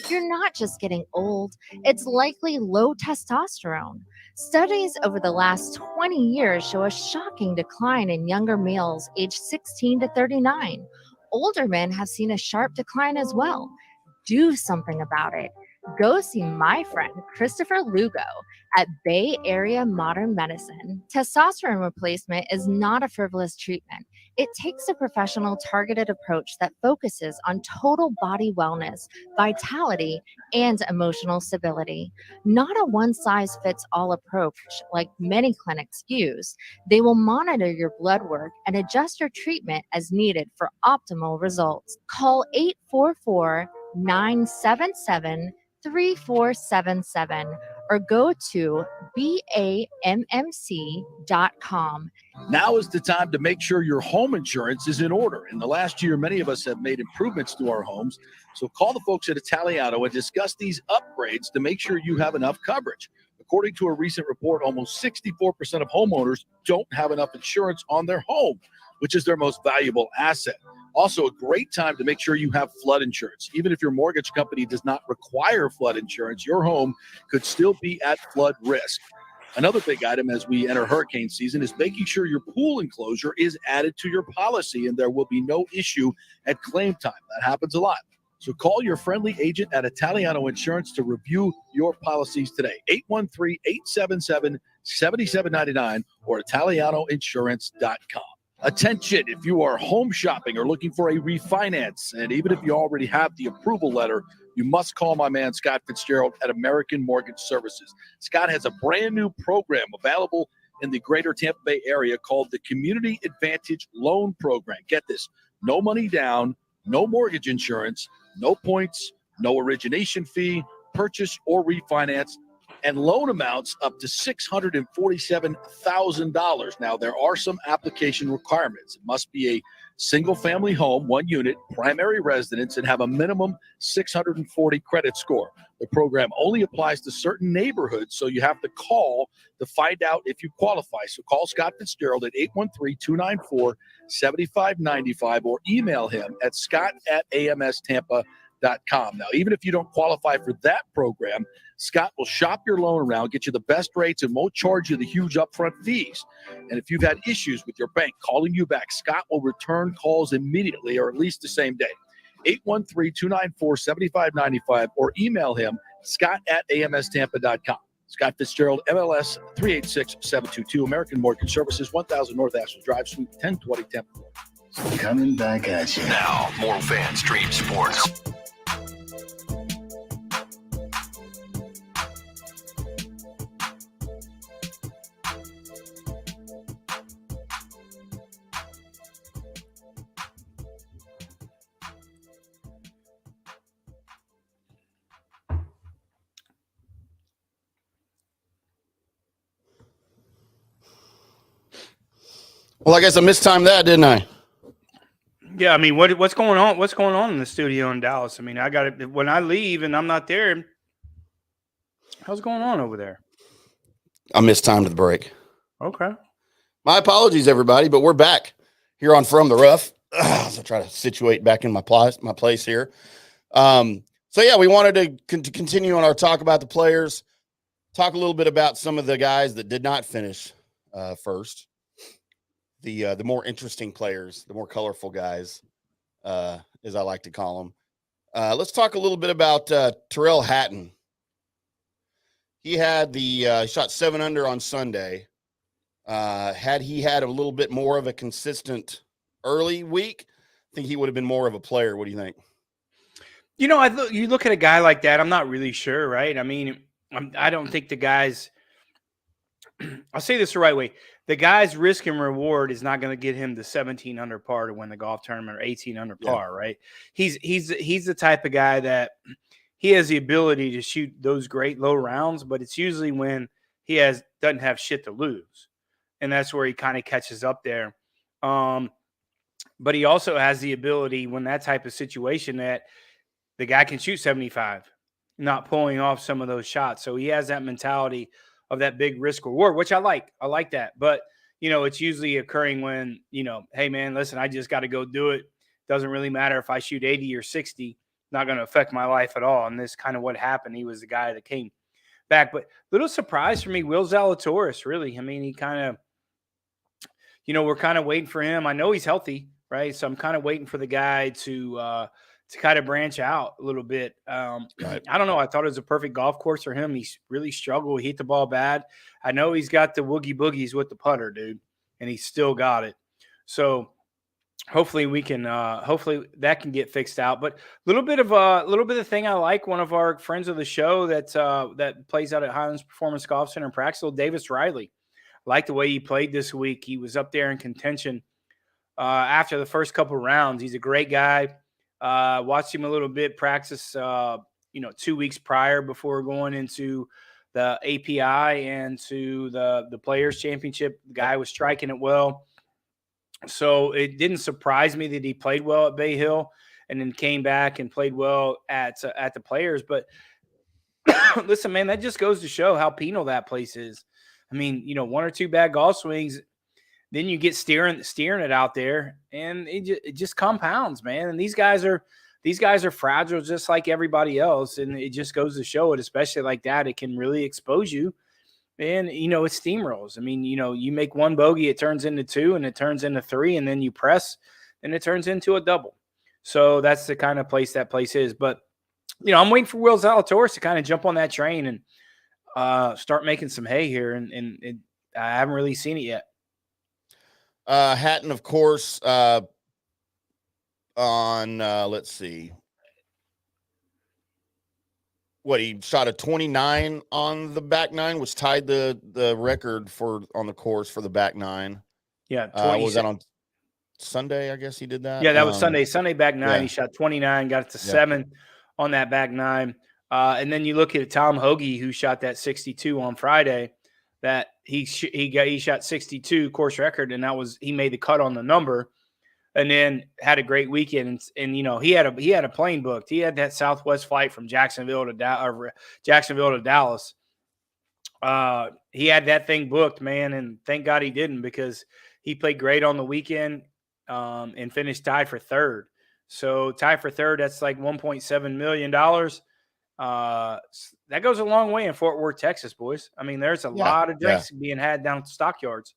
You're not just getting old, it's likely low testosterone. Studies over the last 20 years show a shocking decline in younger males aged 16 to 39. Older men have seen a sharp decline as well. Do something about it. Go see my friend Christopher Lugo at Bay Area Modern Medicine. Testosterone replacement is not a frivolous treatment. It takes a professional targeted approach that focuses on total body wellness, vitality, and emotional stability. Not a one-size-fits-all approach like many clinics use. They will monitor your blood work and adjust your treatment as needed for optimal results. Call 844-977-3477 or go to BAMMC.com. Now is the time to make sure your home insurance is in order. In the last year, many of us have made improvements to our homes. So call the folks at Italiano and discuss these upgrades to make sure you have enough coverage. According to a recent report, almost 64% of homeowners don't have enough insurance on their home, which is their most valuable asset. Also, a great time to make sure you have flood insurance. Even if your mortgage company does not require flood insurance, your home could still be at flood risk. Another big item as we enter hurricane season is making sure your pool enclosure is added to your policy and there will be no issue at claim time. That happens a lot. So call your friendly agent at Italiano Insurance to review your policies today. 813-877-7799 or ItalianoInsurance.com. Attention, if you are home shopping or looking for a refinance, and even if you already have the approval letter, you must call my man Scott Fitzgerald at American Mortgage Services. Scott has a brand new program available in the greater Tampa Bay area called the Community Advantage Loan Program. Get this, no money down, no mortgage insurance, no points, no origination fee, purchase or refinance, and loan amounts up to $647,000. Now, there are some application requirements. It must be a single-family home, one unit, primary residence, and have a minimum 640 credit score. The program only applies to certain neighborhoods, so you have to call to find out if you qualify. So call Scott Fitzgerald at 813-294-7595 or email him at scott@amstampa.com. Now, even if you don't qualify for that program, Scott will shop your loan around, get you the best rates, and won't charge you the huge upfront fees. And if you've had issues with your bank calling you back, Scott will return calls immediately or at least the same day. 813-294-7595 or email him, scott@amstampa.com. Scott Fitzgerald, MLS 386722, American Mortgage Services, 1000 North Ashland Drive, Suite 1020, Tampa. Coming back at you. Now, more Fan Stream Sports. Well, I guess I mistimed that, didn't I? Yeah, I mean, what's going on? What's going on in the studio in Dallas? I mean, I got it when I leave and I'm not there. How's going on over there? I mistimed the break. Okay. My apologies, everybody, but we're back here on From the Rough. So I try to situate back in my place here. So yeah, we wanted to continue on our talk about the players, talk a little bit about some of the guys that did not finish first. The more interesting players, the more colorful guys, as I like to call them. Let's talk a little bit about Tyrrell Hatton. He had shot 7 under on Sunday. Had he had a little bit more of a consistent early week, I think he would have been more of a player. What do you think? You know, you look at a guy like that, I'm not really sure, right? I mean, I don't think the guys – I'll say this the right way. The guy's risk and reward is not going to get him the 17 under par to win the golf tournament or 18 under par, right? He's the type of guy that he has the ability to shoot those great low rounds, but it's usually when he doesn't have shit to lose. And that's where he kind of catches up there. But he also has the ability when that type of situation that the guy can shoot 75, not pulling off some of those shots. So he has that mentality of that big risk reward, which I like. I like that. But, you know, it's usually occurring when, you know, hey, man, listen, I just got to go do it. Doesn't really matter if I shoot 80 or 60, not going to affect my life at all. And this kind of what happened. He was the guy that came back. But little surprise for me, Will Zalatoris, really. I mean, he kind of, you know, we're kind of waiting for him. I know he's healthy, right? So I'm kind of waiting for the guy to kind of branch out a little bit. Right. I don't know. I thought it was a perfect golf course for him. He's really struggled. He hit the ball bad. I know he's got the woogie boogies with the putter, dude, and he's still got it. So hopefully we can, hopefully that can get fixed out. But a little bit of the thing I like. One of our friends of the show that plays out at Highlands Performance Golf Center in Praxville, Davis Riley. I like the way he played this week. He was up there in contention after the first couple rounds. He's a great guy. Watched him a little bit practice, 2 weeks prior before going into the API and to the Players Championship. The guy was striking it well. So it didn't surprise me that he played well at Bay Hill and then came back and played well at the Players. But listen, man, that just goes to show how penal that place is. I mean, you know, 1 or 2 bad golf swings, then you get steering it out there, and it just compounds, man. And these guys are fragile just like everybody else, and it just goes to show it, especially like that. It can really expose you, and you know it steamrolls. I mean, you know, you make 1 bogey, it turns into 2, and it turns into 3, and then you press, and it turns into a double. So that's the kind of place that place is. But you know, I'm waiting for Will Zalatoris to kind of jump on that train and start making some hay here, and I haven't really seen it yet. Hatton, of course, on let's see. What, he shot a 29 on the back nine, which tied the record on the course for the back nine. Yeah, was that on Sunday? I guess he did that. Yeah, that was Sunday. Sunday back nine. Yeah. He shot 29, got it to 7 on that back nine. And then you look at Tom Hoge, who shot that 62 on Friday. That he shot 62 course record, and he made the cut on the number, and then had a great weekend. And you know he had a plane booked. He had that Southwest flight from Jacksonville to Dallas. He had that thing booked, man, and thank God he didn't, because he played great on the weekend and finished tied for 3rd. So tie for third, that's like $1.7 million. That goes a long way in Fort Worth, Texas, boys. I mean, there's a lot of drinks being had down at the stockyards.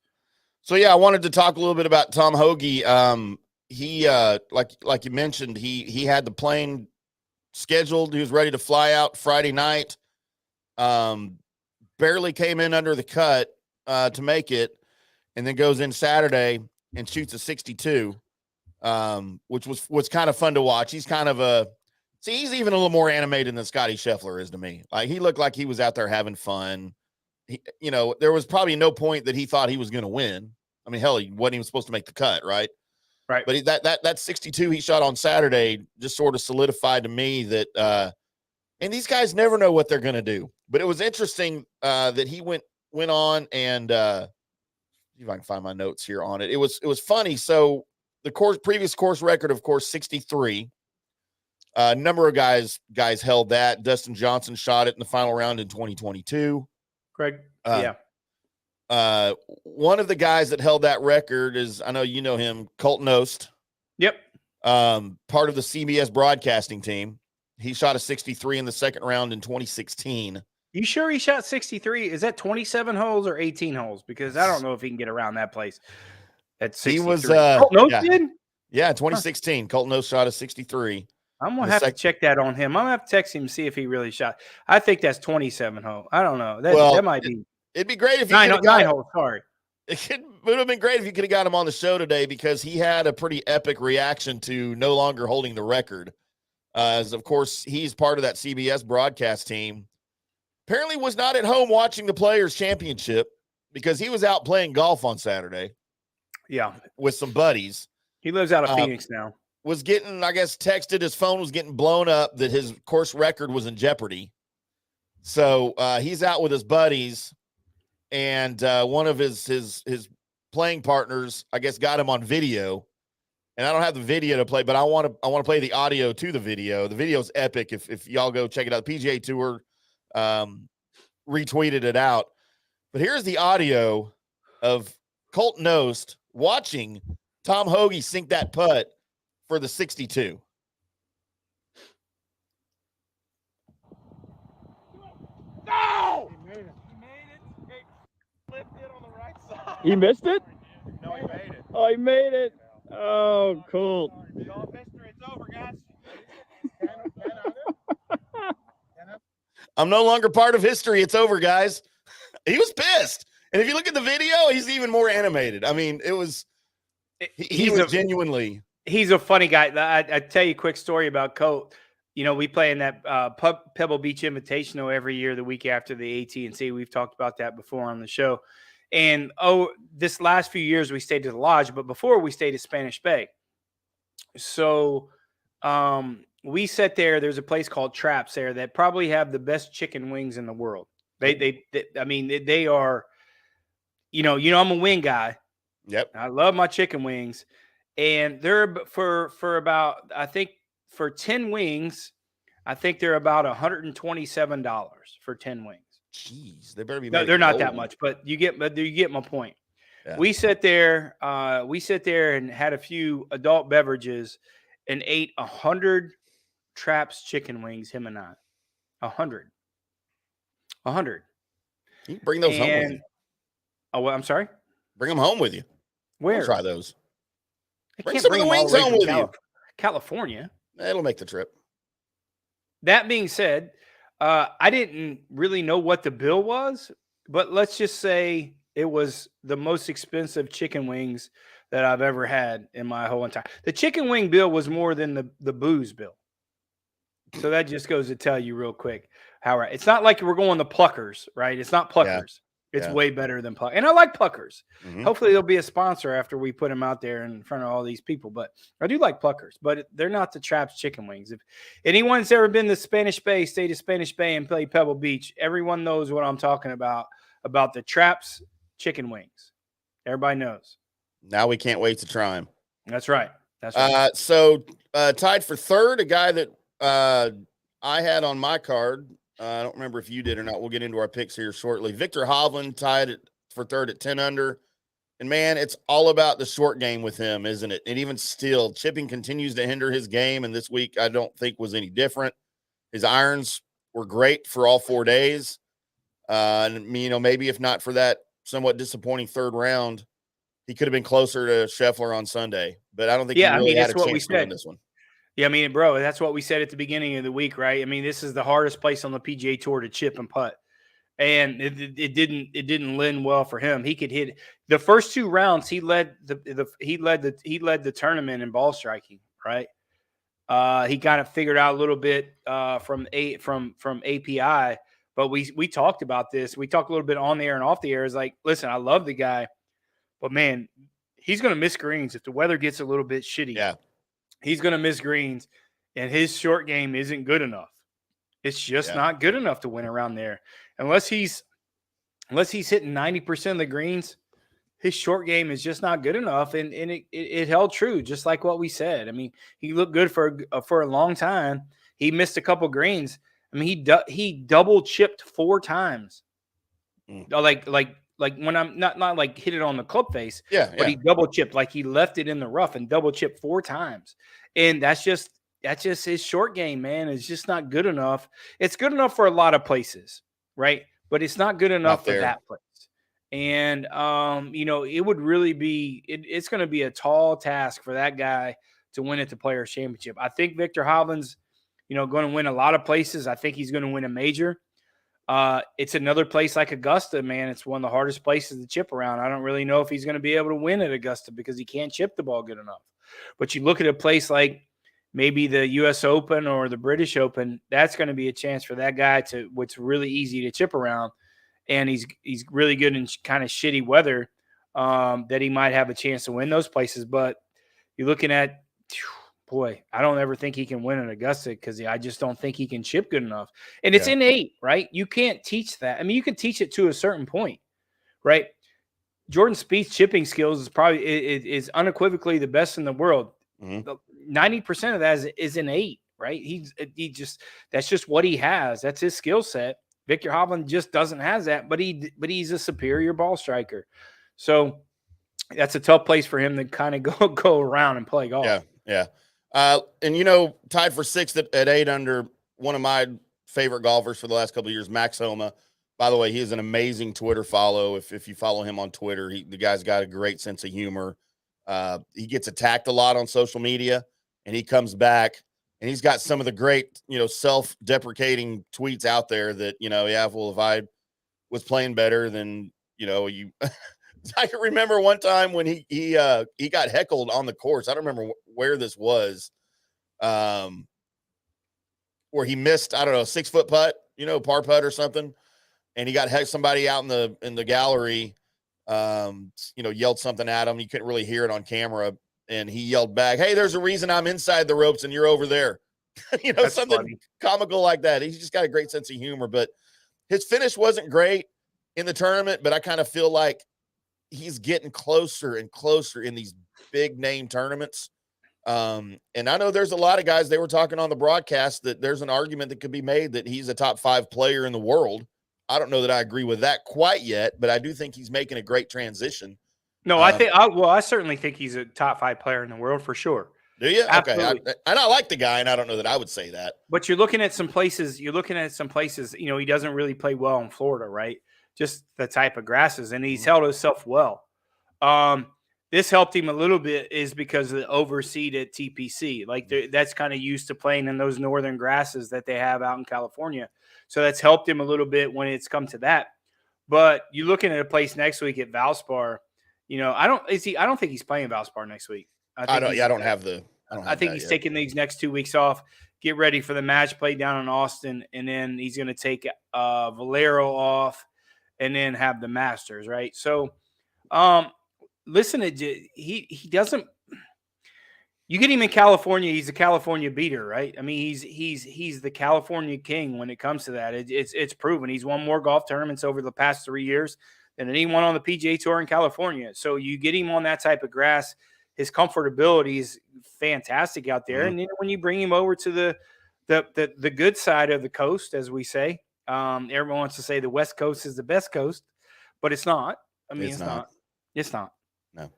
So yeah, I wanted to talk a little bit about Tom Hoge. He like you mentioned, he had the plane scheduled. He was ready to fly out Friday night. Barely came in under the cut to make it, and then goes in Saturday and shoots a 62, which was kind of fun to watch. He's kind of he's even a little more animated than Scottie Scheffler is to me. Like, he looked like he was out there having fun. There was probably no point that he thought he was going to win. I mean, hell, he wasn't even supposed to make the cut, right? Right. But that 62 he shot on Saturday just sort of solidified to me that, and these guys never know what they're going to do. But it was interesting that he went on and see if I can find my notes here on it. It was funny. So the previous course record, of course, 63. A number of guys held that. Dustin Johnson shot it in the final round in 2022. Craig, one of the guys that held that record is, I know you know him, Colton Ost. Yep. Part of the CBS broadcasting team. He shot a 63 in the second round in 2016. You sure he shot 63? Is that 27 holes or 18 holes? Because I don't know if he can get around that place at 63. He was, Colton Ost did? Yeah, 2016. Colton Ost shot a 63. I'm going to have to check that on him. I'm going to have to text him and see if he really shot. I think that's 27 hole. I don't know. That might be. It'd be great if you nine holes. Sorry. It would have been great if you could have got him on the show today, because he had a pretty epic reaction to no longer holding the record. As, of course, he's part of that CBS broadcast team. Apparently was not at home watching the Players' Championship because he was out playing golf on Saturday. Yeah. With some buddies. He lives out of Phoenix now. Was getting, I guess, texted, his phone was getting blown up that his course record was in jeopardy. So he's out with his buddies, and one of his playing partners, I guess, got him on video. And I don't have the video to play, but I want to play the audio to the video. The video's epic. If y'all go check it out, the PGA Tour retweeted it out. But here's the audio of Colton Ost watching Tom Hoge sink that putt for the 62. No! He made it. He flipped it on the right side. He missed it? No, he made it. Oh, he made it. Oh, cool. Y'all missed it. It's over, guys. I'm no longer part of history. It's over, guys. He was pissed. And if you look at the video, he's even more animated. I mean, it was he was genuinely. He's a funny guy. I tell you a quick story about Colt. You know, we play in that Pebble Beach Invitational every year, the week after the AT&T. We've talked about that before on the show. And, this last few years we stayed at the Lodge, but before we stayed at Spanish Bay. So we sat there. There's a place called Traps there that probably have the best chicken wings in the world. They are, I'm a wing guy. Yep. I love my chicken wings. And they're for about, I think for 10 wings, I think they're about $127 for 10 wings. Jeez, they better be. No, they're not that much, but you get my point. Yeah. We sit there and had a few adult beverages and ate 100 Traps chicken wings, him and I. 100. You can bring those home with you. Oh, well, I'm sorry? Bring them home with you. Where? I'll try those. Bring some of the wings home with you. California. It'll make the trip. That being said, I didn't really know what the bill was, but let's just say it was the most expensive chicken wings that I've ever had in my whole entire. The chicken wing bill was more than the booze bill. So that just goes to tell you real quick how it's not like we're going to Pluckers, right? It's not Pluckers. Yeah. It's way better than Pluckers. And I like Pluckers. Mm-hmm. Hopefully they'll be a sponsor after we put them out there in front of all these people. But I do like Pluckers, but they're not the Traps chicken wings. If anyone's ever been to Spanish Bay, stayed at Spanish Bay and played Pebble Beach, everyone knows what I'm talking about the Traps chicken wings. Everybody knows. Now we can't wait to try them. That's right. That's right. So tied for third, a guy that I had on my card. I don't remember if you did or not. We'll get into our picks here shortly. Victor Hovland tied for third at 10 under. And man, it's all about the short game with him, isn't it? And even still, chipping continues to hinder his game. And this week, I don't think was any different. His irons were great for all 4 days. And maybe if not for that somewhat disappointing third round, he could have been closer to Scheffler on Sunday. But I don't think he really had a chance to win this one. Yeah, I mean, bro, that's what we said at the beginning of the week, right? I mean, this is the hardest place on the PGA Tour to chip and putt. And it didn't lend well for him. He could hit the first 2 rounds. He led the tournament in ball striking, right? He kind of figured out a little bit from API, but we talked about this. We talked a little bit on the air and off the air. It's like, listen, I love the guy, but man, he's going to miss greens if the weather gets a little bit shitty. Yeah, he's going to miss greens, and his short game isn't good enough. It's just not good enough to win around there. Unless he's hitting 90% of the greens, his short game is just not good enough. And it held true, just like what we said. I mean, he looked good for a long time. He missed a couple greens. I mean, he double chipped 4 times. Like when I'm not like hit it on the club face. But he double chipped, like he left it in the rough and double chipped 4 times. And that's just his short game, man. It's just not good enough. It's good enough for a lot of places, right? But it's not good enough for that place. And it would really be it's going to be a tall task for that guy to win at the Players Championship. I think Victor Hovland's, going to win a lot of places. I think he's going to win a major. It's another place like Augusta, man. It's one of the hardest places to chip around. I don't really know if he's going to be able to win at Augusta because he can't chip the ball good enough. But you look at a place like maybe the U.S. Open or the British Open, that's going to be a chance for that guy to what's really easy to chip around. And he's really good in kind of shitty weather that he might have a chance to win those places. But you're looking at, boy, I don't ever think he can win at Augusta because I just don't think he can chip good enough. And it's innate, right? You can't teach that. I mean, you can teach it to a certain point, right? Jordan Spieth's chipping skills is probably is unequivocally the best in the world. 90% of that is innate, right? That's just what he has. That's his skill set. Victor Hovland just doesn't have that, but he's a superior ball striker. So that's a tough place for him to kind of go around and play golf. Yeah. And tied for 6th at 8 under, one of my favorite golfers for the last couple of years, Max Homa. By the way, he is an amazing Twitter follow. If you follow him on Twitter, the guy's got a great sense of humor. He gets attacked a lot on social media, and he comes back, and he's got some of the great, self-deprecating tweets out there that, well, if I was playing better, then, you. I can remember one time when he got heckled on the course. I don't remember where this was, where he missed, I don't know, a 6-foot putt, par putt or something. And he got somebody out in the gallery, yelled something at him. You couldn't really hear it on camera. And he yelled back, "Hey, there's a reason I'm inside the ropes and you're over there." That's something funny. Comical like that. He's just got a great sense of humor. But his finish wasn't great in the tournament, but I kind of feel like he's getting closer and closer in these big name tournaments. And I know there's a lot of guys, they were talking on the broadcast that there's an argument that could be made that he's a top 5 player in the world. I don't know that I agree with that quite yet, but I do think he's making a great transition. No, I certainly think he's a top 5 player in the world for sure. Do you? Absolutely. Okay. I like the guy, and I don't know that I would say that. But you're looking at some places, he doesn't really play well in Florida, right? Just the type of grasses, and he's held himself well. This helped him a little bit is because of the overseed at TPC. Like that's kind of used to playing in those northern grasses that they have out in California. So that's helped him a little bit when it's come to that. But you're looking at a place next week at Valspar. I don't think he's playing Valspar next week. I think he's taking these next 2 weeks off, get ready for the match play down in Austin, and then he's going to take Valero off and then have the Masters, right? So listen, he doesn't – you get him in California, he's a California beater, right? I mean, he's the California king when it comes to that. It's proven. He's won more golf tournaments over the past 3 years than anyone on the PGA Tour in California. So you get him on that type of grass, his comfortability is fantastic out there. And then when you bring him over to the good side of the coast, as we say, everyone wants to say the West Coast is the best coast, but it's not. I mean, it's not. It's not. No.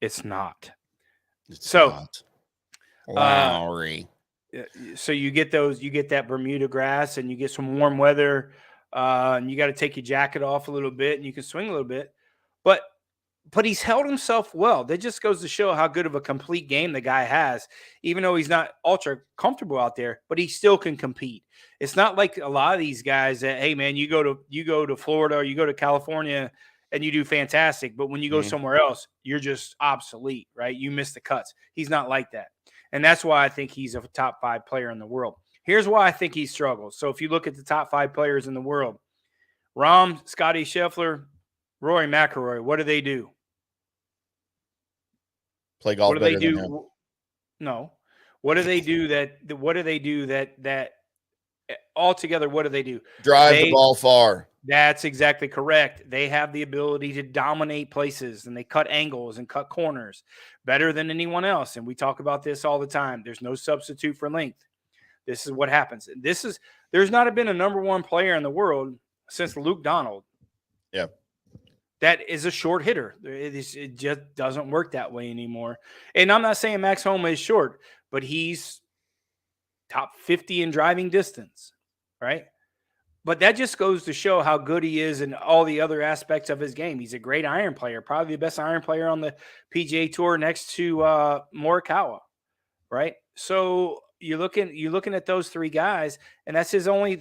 It's not. It's So, not. Lowry. So you get that Bermuda grass, and you get some warm weather, and you got to take your jacket off a little bit, and you can swing a little bit. But he's held himself well. That just goes to show how good of a complete game the guy has, even though he's not ultra comfortable out there, but he still can compete. It's not like a lot of these guys that, hey man, you go to Florida or you go to California and you do fantastic, but when you go somewhere else, you're just obsolete, right? You miss the cuts. He's not like that. And that's why I think he's a top 5 player in the world. Here's why I think he struggles. So if you look at the top 5 players in the world, Rahm, Scottie Scheffler, Rory McIlroy, what do? Play golf. What do they do? No. What do they do that altogether, what do they do? Drive the ball far. That's exactly correct. They have the ability to dominate places, and they cut angles and cut corners better than anyone else. And we talk about this all the time. There's no substitute for length. This is what happens. There's not been a number 1 player in the world since Luke Donald. Yeah. That is a short hitter. It just doesn't work that way anymore. And I'm not saying Max Homa is short, but he's top 50 in driving distance, right? But that just goes to show how good he is in all the other aspects of his game. He's a great iron player, probably the best iron player on the PGA Tour next to Morikawa, right? So you're looking at those 3 guys, and that's his only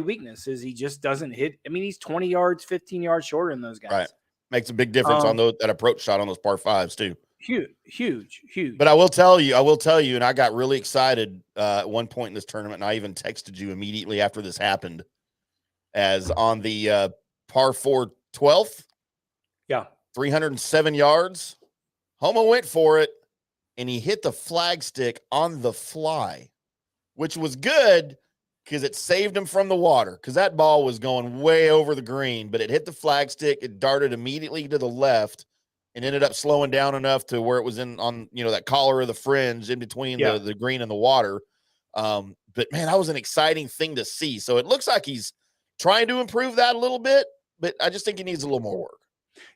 weakness is he just doesn't hit. I mean, he's 20 yards, 15 yards shorter than those guys. Right. Makes a big difference on that approach shot on those par 5s too. Huge. But I will tell you, and I got really excited at one point in this tournament, and I even texted you immediately after this happened, as on the par 4 12th, 307 yards, Homa went for it, and he hit the flagstick on the fly, which was good because it saved him from the water, because that ball was going way over the green, but it hit the flagstick. It darted immediately to the left and ended up slowing down enough to where it was on that collar of the fringe in between the green and the water. But man, that was an exciting thing to see. So it looks like he's trying to improve that a little bit, but I just think he needs a little more work.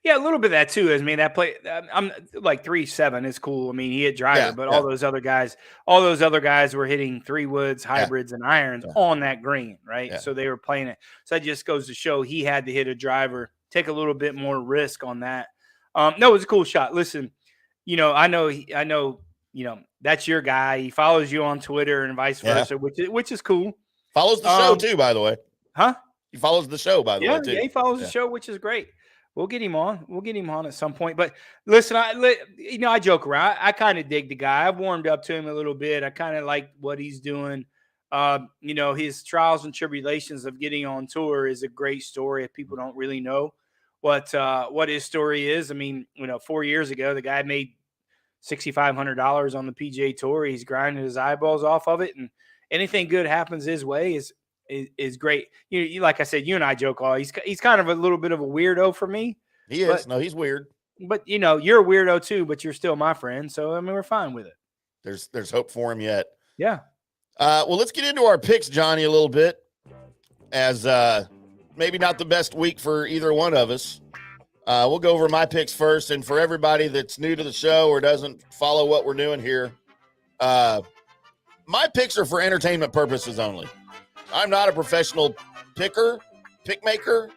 Yeah, a little bit of that too. I mean, that play, I'm like 3-7 is cool. I mean, he hit driver, but all those other guys were hitting 3-woods, hybrids, and irons on that green, right? Yeah. So they were playing it. So that just goes to show he had to hit a driver, take a little bit more risk on that. No, it was a cool shot. Listen, I know, that's your guy. He follows you on Twitter and vice versa, which is cool. Follows the show too, by the way. Huh? He follows the show, by the way, too. Yeah, he follows the show, which is great. We'll get him on. We'll get him on at some point. But listen, I joke around. I kind of dig the guy. I've warmed up to him a little bit. I kind of like what he's doing. His trials and tribulations of getting on tour is a great story. If people don't really know what his story is. I mean, 4 years ago, the guy made $6,500 on the PGA Tour. He's grinding his eyeballs off of it, and anything good happens his way is great. You like I said, you and I joke all. He's kind of a little bit of a weirdo for me. He is. No, he's weird. But you're a weirdo too. But you're still my friend. So I mean, we're fine with it. There's hope for him yet. Yeah. Well, let's get into our picks, Johnny, a little bit. As maybe not the best week for either one of us. We'll go over my picks first, and for everybody that's new to the show or doesn't follow what we're doing here, my picks are for entertainment purposes only. I'm not a professional pick maker,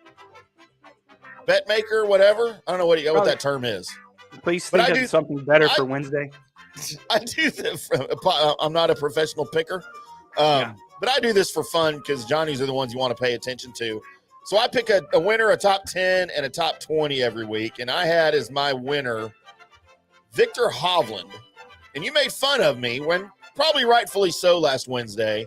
bet maker, whatever. I don't know what that term is. Please think of something better for Wednesday. I do this. I'm not a professional picker, but I do this for fun because Johnny's are the ones you want to pay attention to. So I pick a winner, a top 10, and a top 20 every week, and I had as my winner Victor Hovland. And you made fun of me, when probably rightfully so, last Wednesday.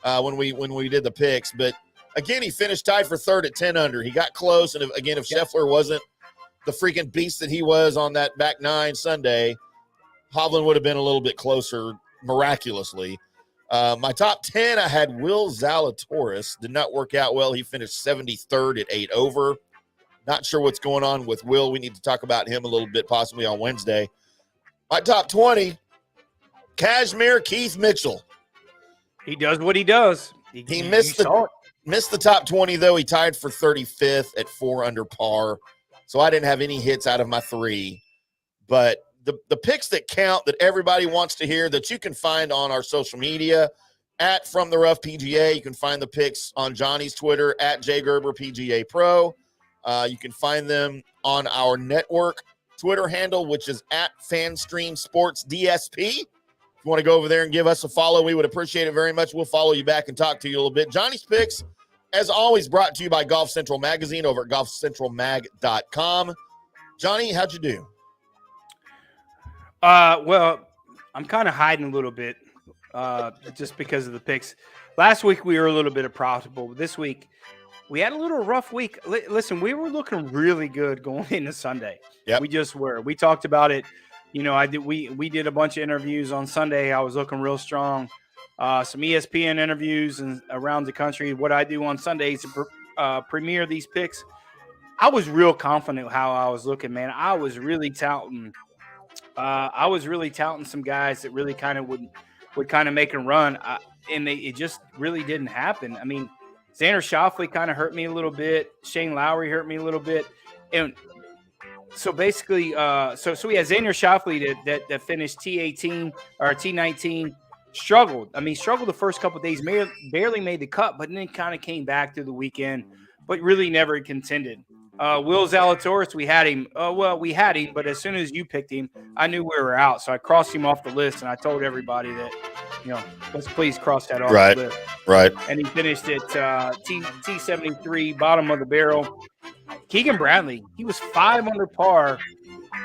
When we did the picks, but again, he finished tied for third at 10 under. He got close, and if Scheffler wasn't the freaking beast that he was on that back nine Sunday, Hovland would have been a little bit closer, miraculously. My top 10, I had Will Zalatoris. Did not work out well. He finished 73rd at 8 over. Not sure what's going on with Will. We need to talk about him a little bit, possibly on Wednesday. My top 20, Kashmir Keith Mitchell. He does what he does. He missed the top 20, though. He tied for 35th at 4 under par. So I didn't have any hits out of my 3. But the picks that count, that everybody wants to hear, that you can find on our social media at From the Rough PGA. You can find the picks on Johnny's Twitter at J Gerber PGA Pro. You can find them on our network Twitter handle, which is at FanStream Sports DSP. If you want to go over there and give us a follow, we would appreciate it very much. We'll follow you back and talk to you a little bit. Johnny's Picks, as always, brought to you by Golf Central Magazine over at golfcentralmag.com. Johnny, how'd you do? Well, I'm kind of hiding a little bit just because of the picks. Last week, we were a little bit profitable. This week, we had a little rough week. Listen, we were looking really good going into Sunday. Yep. We just were. We talked about it. You know, we did a bunch of interviews on Sunday. I was looking real strong. Some ESPN interviews and around the country. What I do on Sundays to premiere these picks. I was real confident how I was looking, man. I was really touting some guys that really kind of would kind of make a run, and it just really didn't happen. I mean, Xander Schauffele kind of hurt me a little bit. Shane Lowry hurt me a little bit, and so basically, so we had Xander Schauffele that finished T18 or T19. Struggled the first couple of days, barely made the cut, but then kind of came back through the weekend, but really never contended. Will Zalatoris, we had him, but as soon as you picked him, I knew we were out. So I crossed him off the list, and I told everybody that, you know, let's please cross that off the list. Right. And he finished at T73, bottom of the barrel. Keegan Bradley, he was 5 under par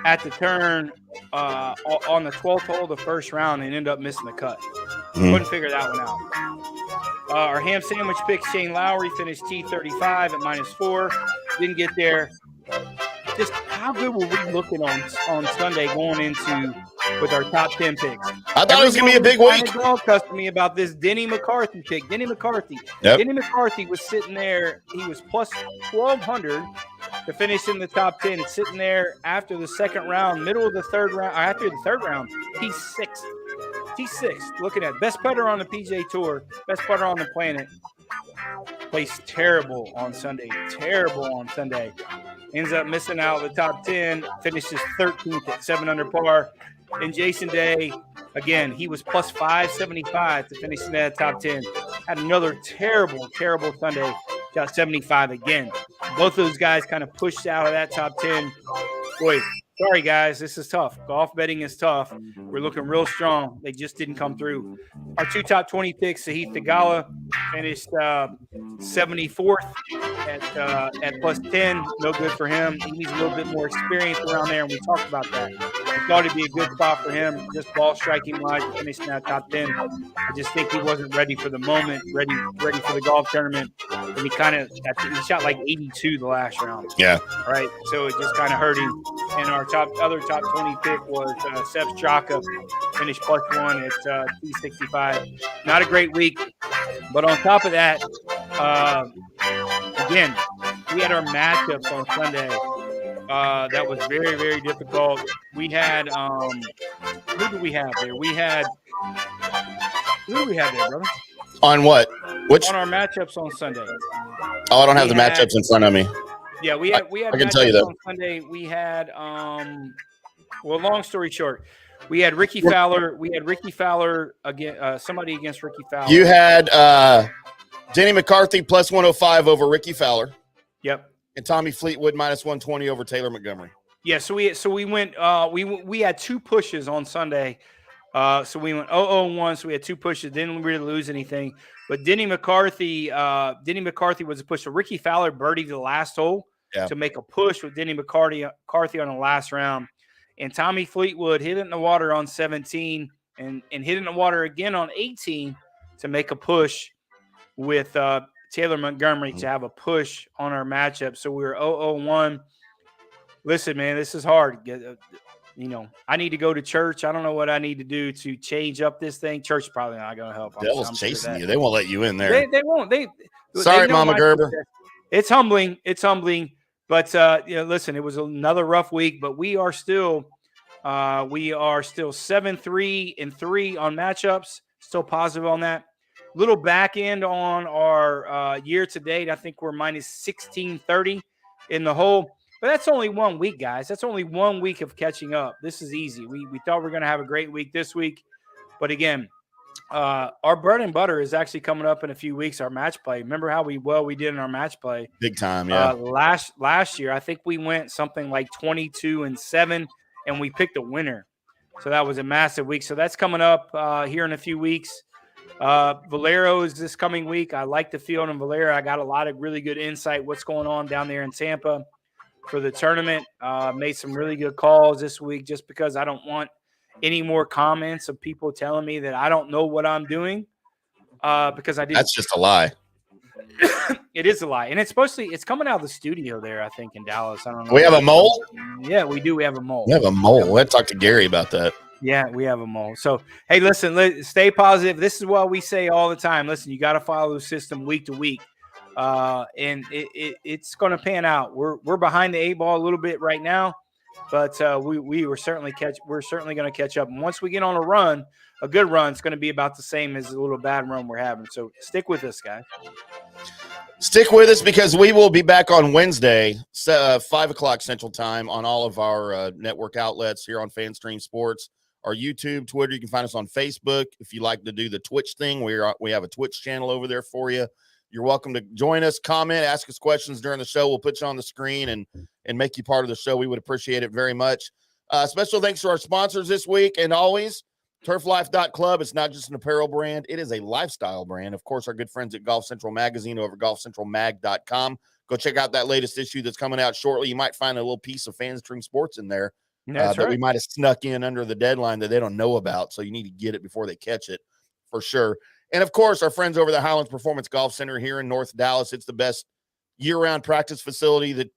at the turn on the 12th hole of the first round and ended up missing the cut. Couldn't figure that one out. Our ham sandwich pick, Shane Lowry, finished T35 at -4. Didn't get there. Just how good were we looking on Sunday going into with our top 10 picks? I thought it was going to be a big week. Cussed me about this Denny McCarthy pick. Denny McCarthy. Yep. Denny McCarthy was sitting there. He was plus 1,200 to finish in the top 10. It's sitting there after the second round, middle of the third round. After the third round, he's sixth. Looking at best putter on the PGA Tour, best putter on the planet. Plays terrible on Sunday. Ends up missing out of the top 10. Finishes 13th at 7 under par. And Jason Day, again, he was plus 575 to finish in that top 10. Had another terrible Sunday. Got 75 again. Both those guys kind of pushed out of that top 10. Boy, sorry, guys. This is tough. Golf betting is tough. We're looking real strong. They just didn't come through. Our 2 top 20 picks, Sahith Theegala, finished 74th at plus 10. No good for him. He needs a little bit more experience around there, and we talked about that. I thought it'd be a good spot for him, just ball striking wise, to finish in that top 10. I just think he wasn't ready for the moment, ready for the golf tournament. And he shot like 82 the last round. Yeah. Right. So it just kind of hurt him. And our other top 20 pick was Seb Straka, finished plus 1 at T65. Not a great week, but on top of that, again, we had our matchups on Sunday. That was very, very difficult. We had who do we have there? Who do we have there, brother? On what? On our matchups on Sunday. Oh, I don't have the matchups in front of me. Yeah, we had I can tell you that. On Sunday. We had well, long story short, we had Ricky Fowler. Again, somebody against Ricky Fowler. You had Denny McCarthy plus 105 over Ricky Fowler. Yep. And Tommy Fleetwood minus 120 over Taylor Montgomery. Yeah, so we went we had 2 pushes on Sunday. So we went 0-1, so we had 2 pushes, didn't really lose anything. But Denny McCarthy was a push. So Ricky Fowler birdied the last hole to make a push with Denny McCarthy on the last round. And Tommy Fleetwood hit it in the water on 17 and hit it in the water again on 18 to make a push with Taylor Montgomery to have a push on our matchup. So we were 0-1. Listen, man, this is hard. You know, I need to go to church. I don't know what I need to do to change up this thing. Church is probably not going to help. Devil's chasing you. They won't let you in there. They won't. Sorry, Mama Gerber. It's humbling. But listen, it was another rough week. But we are still 7-3-3 on matchups. Still positive on that. Little back end on our year to date. I think we're minus 1630 in the hole. But that's only 1 week, guys. That's only 1 week of catching up. This is easy. We thought we were going to have a great week this week. But again, our bread and butter is actually coming up in a few weeks, our match play. Remember how we did in our match play? Big time, yeah. Last year, I think we went something like 22-7, and we picked a winner. So that was a massive week. So that's coming up here in a few weeks. Valero is this coming week. I like the field in Valero. I got a lot of really good insight what's going on down there in Tampa for the tournament. Made some really good calls this week just because I don't want any more comments of people telling me that I don't know what I'm doing because I did. That's just a lie. It is a lie. And it's coming out of the studio there, I think, in Dallas. I don't know. We have a mole? Yeah, we do. We have a mole. We have a mole. Let's talk to Gary about that. Yeah, we have a mole. So, hey, listen, stay positive. This is what we say all the time. Listen, you got to follow the system week to week. And it's going to pan out. We're behind the 8 ball a little bit right now, but we're certainly going to catch up. And once we get on a run, a good run, it's going to be about the same as a little bad run we're having. So stick with us, guys. Stick with us because we will be back on Wednesday, 5 o'clock Central Time on all of our network outlets here on FanStream Sports, our YouTube, Twitter. You can find us on Facebook. If you like to do the Twitch thing, we have a Twitch channel over there for you. You're welcome to join us, comment, ask us questions during the show. We'll put you on the screen and make you part of the show. We would appreciate it very much. Special thanks to our sponsors this week. And always, turflife.club. It's not just an apparel brand. It is a lifestyle brand. Of course, our good friends at Golf Central Magazine over at golfcentralmag.com. Go check out that latest issue that's coming out shortly. You might find a little piece of FanStream Sports in there that we might have snuck in under the deadline that they don't know about. So you need to get it before they catch it for sure. And, of course, our friends over the Highlands Performance Golf Center here in North Dallas. It's the best year-round practice facility that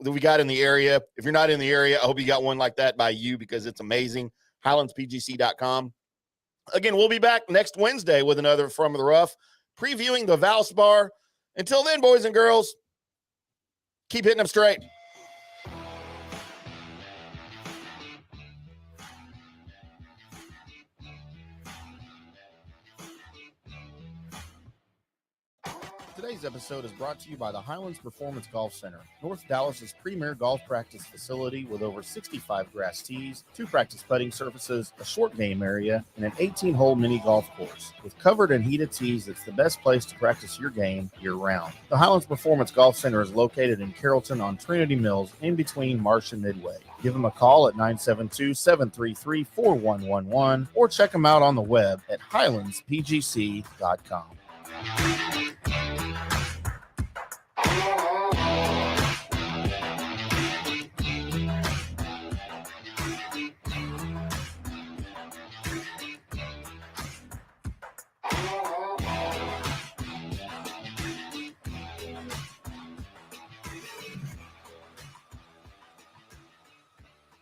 we got in the area. If you're not in the area, I hope you got one like that by you because it's amazing. HighlandsPGC.com. Again, we'll be back next Wednesday with another From the Rough, previewing the Valspar. Until then, boys and girls, keep hitting them straight. Today's episode is brought to you by the Highlands Performance Golf Center, North Dallas's premier golf practice facility with over 65 grass tees, 2 practice putting surfaces, a short game area, and an 18-hole mini golf course. With covered and heated tees, it's the best place to practice your game year-round. The Highlands Performance Golf Center is located in Carrollton on Trinity Mills, in between Marsh and Midway. Give them a call at 972-733-4111 or check them out on the web at highlandspgc.com.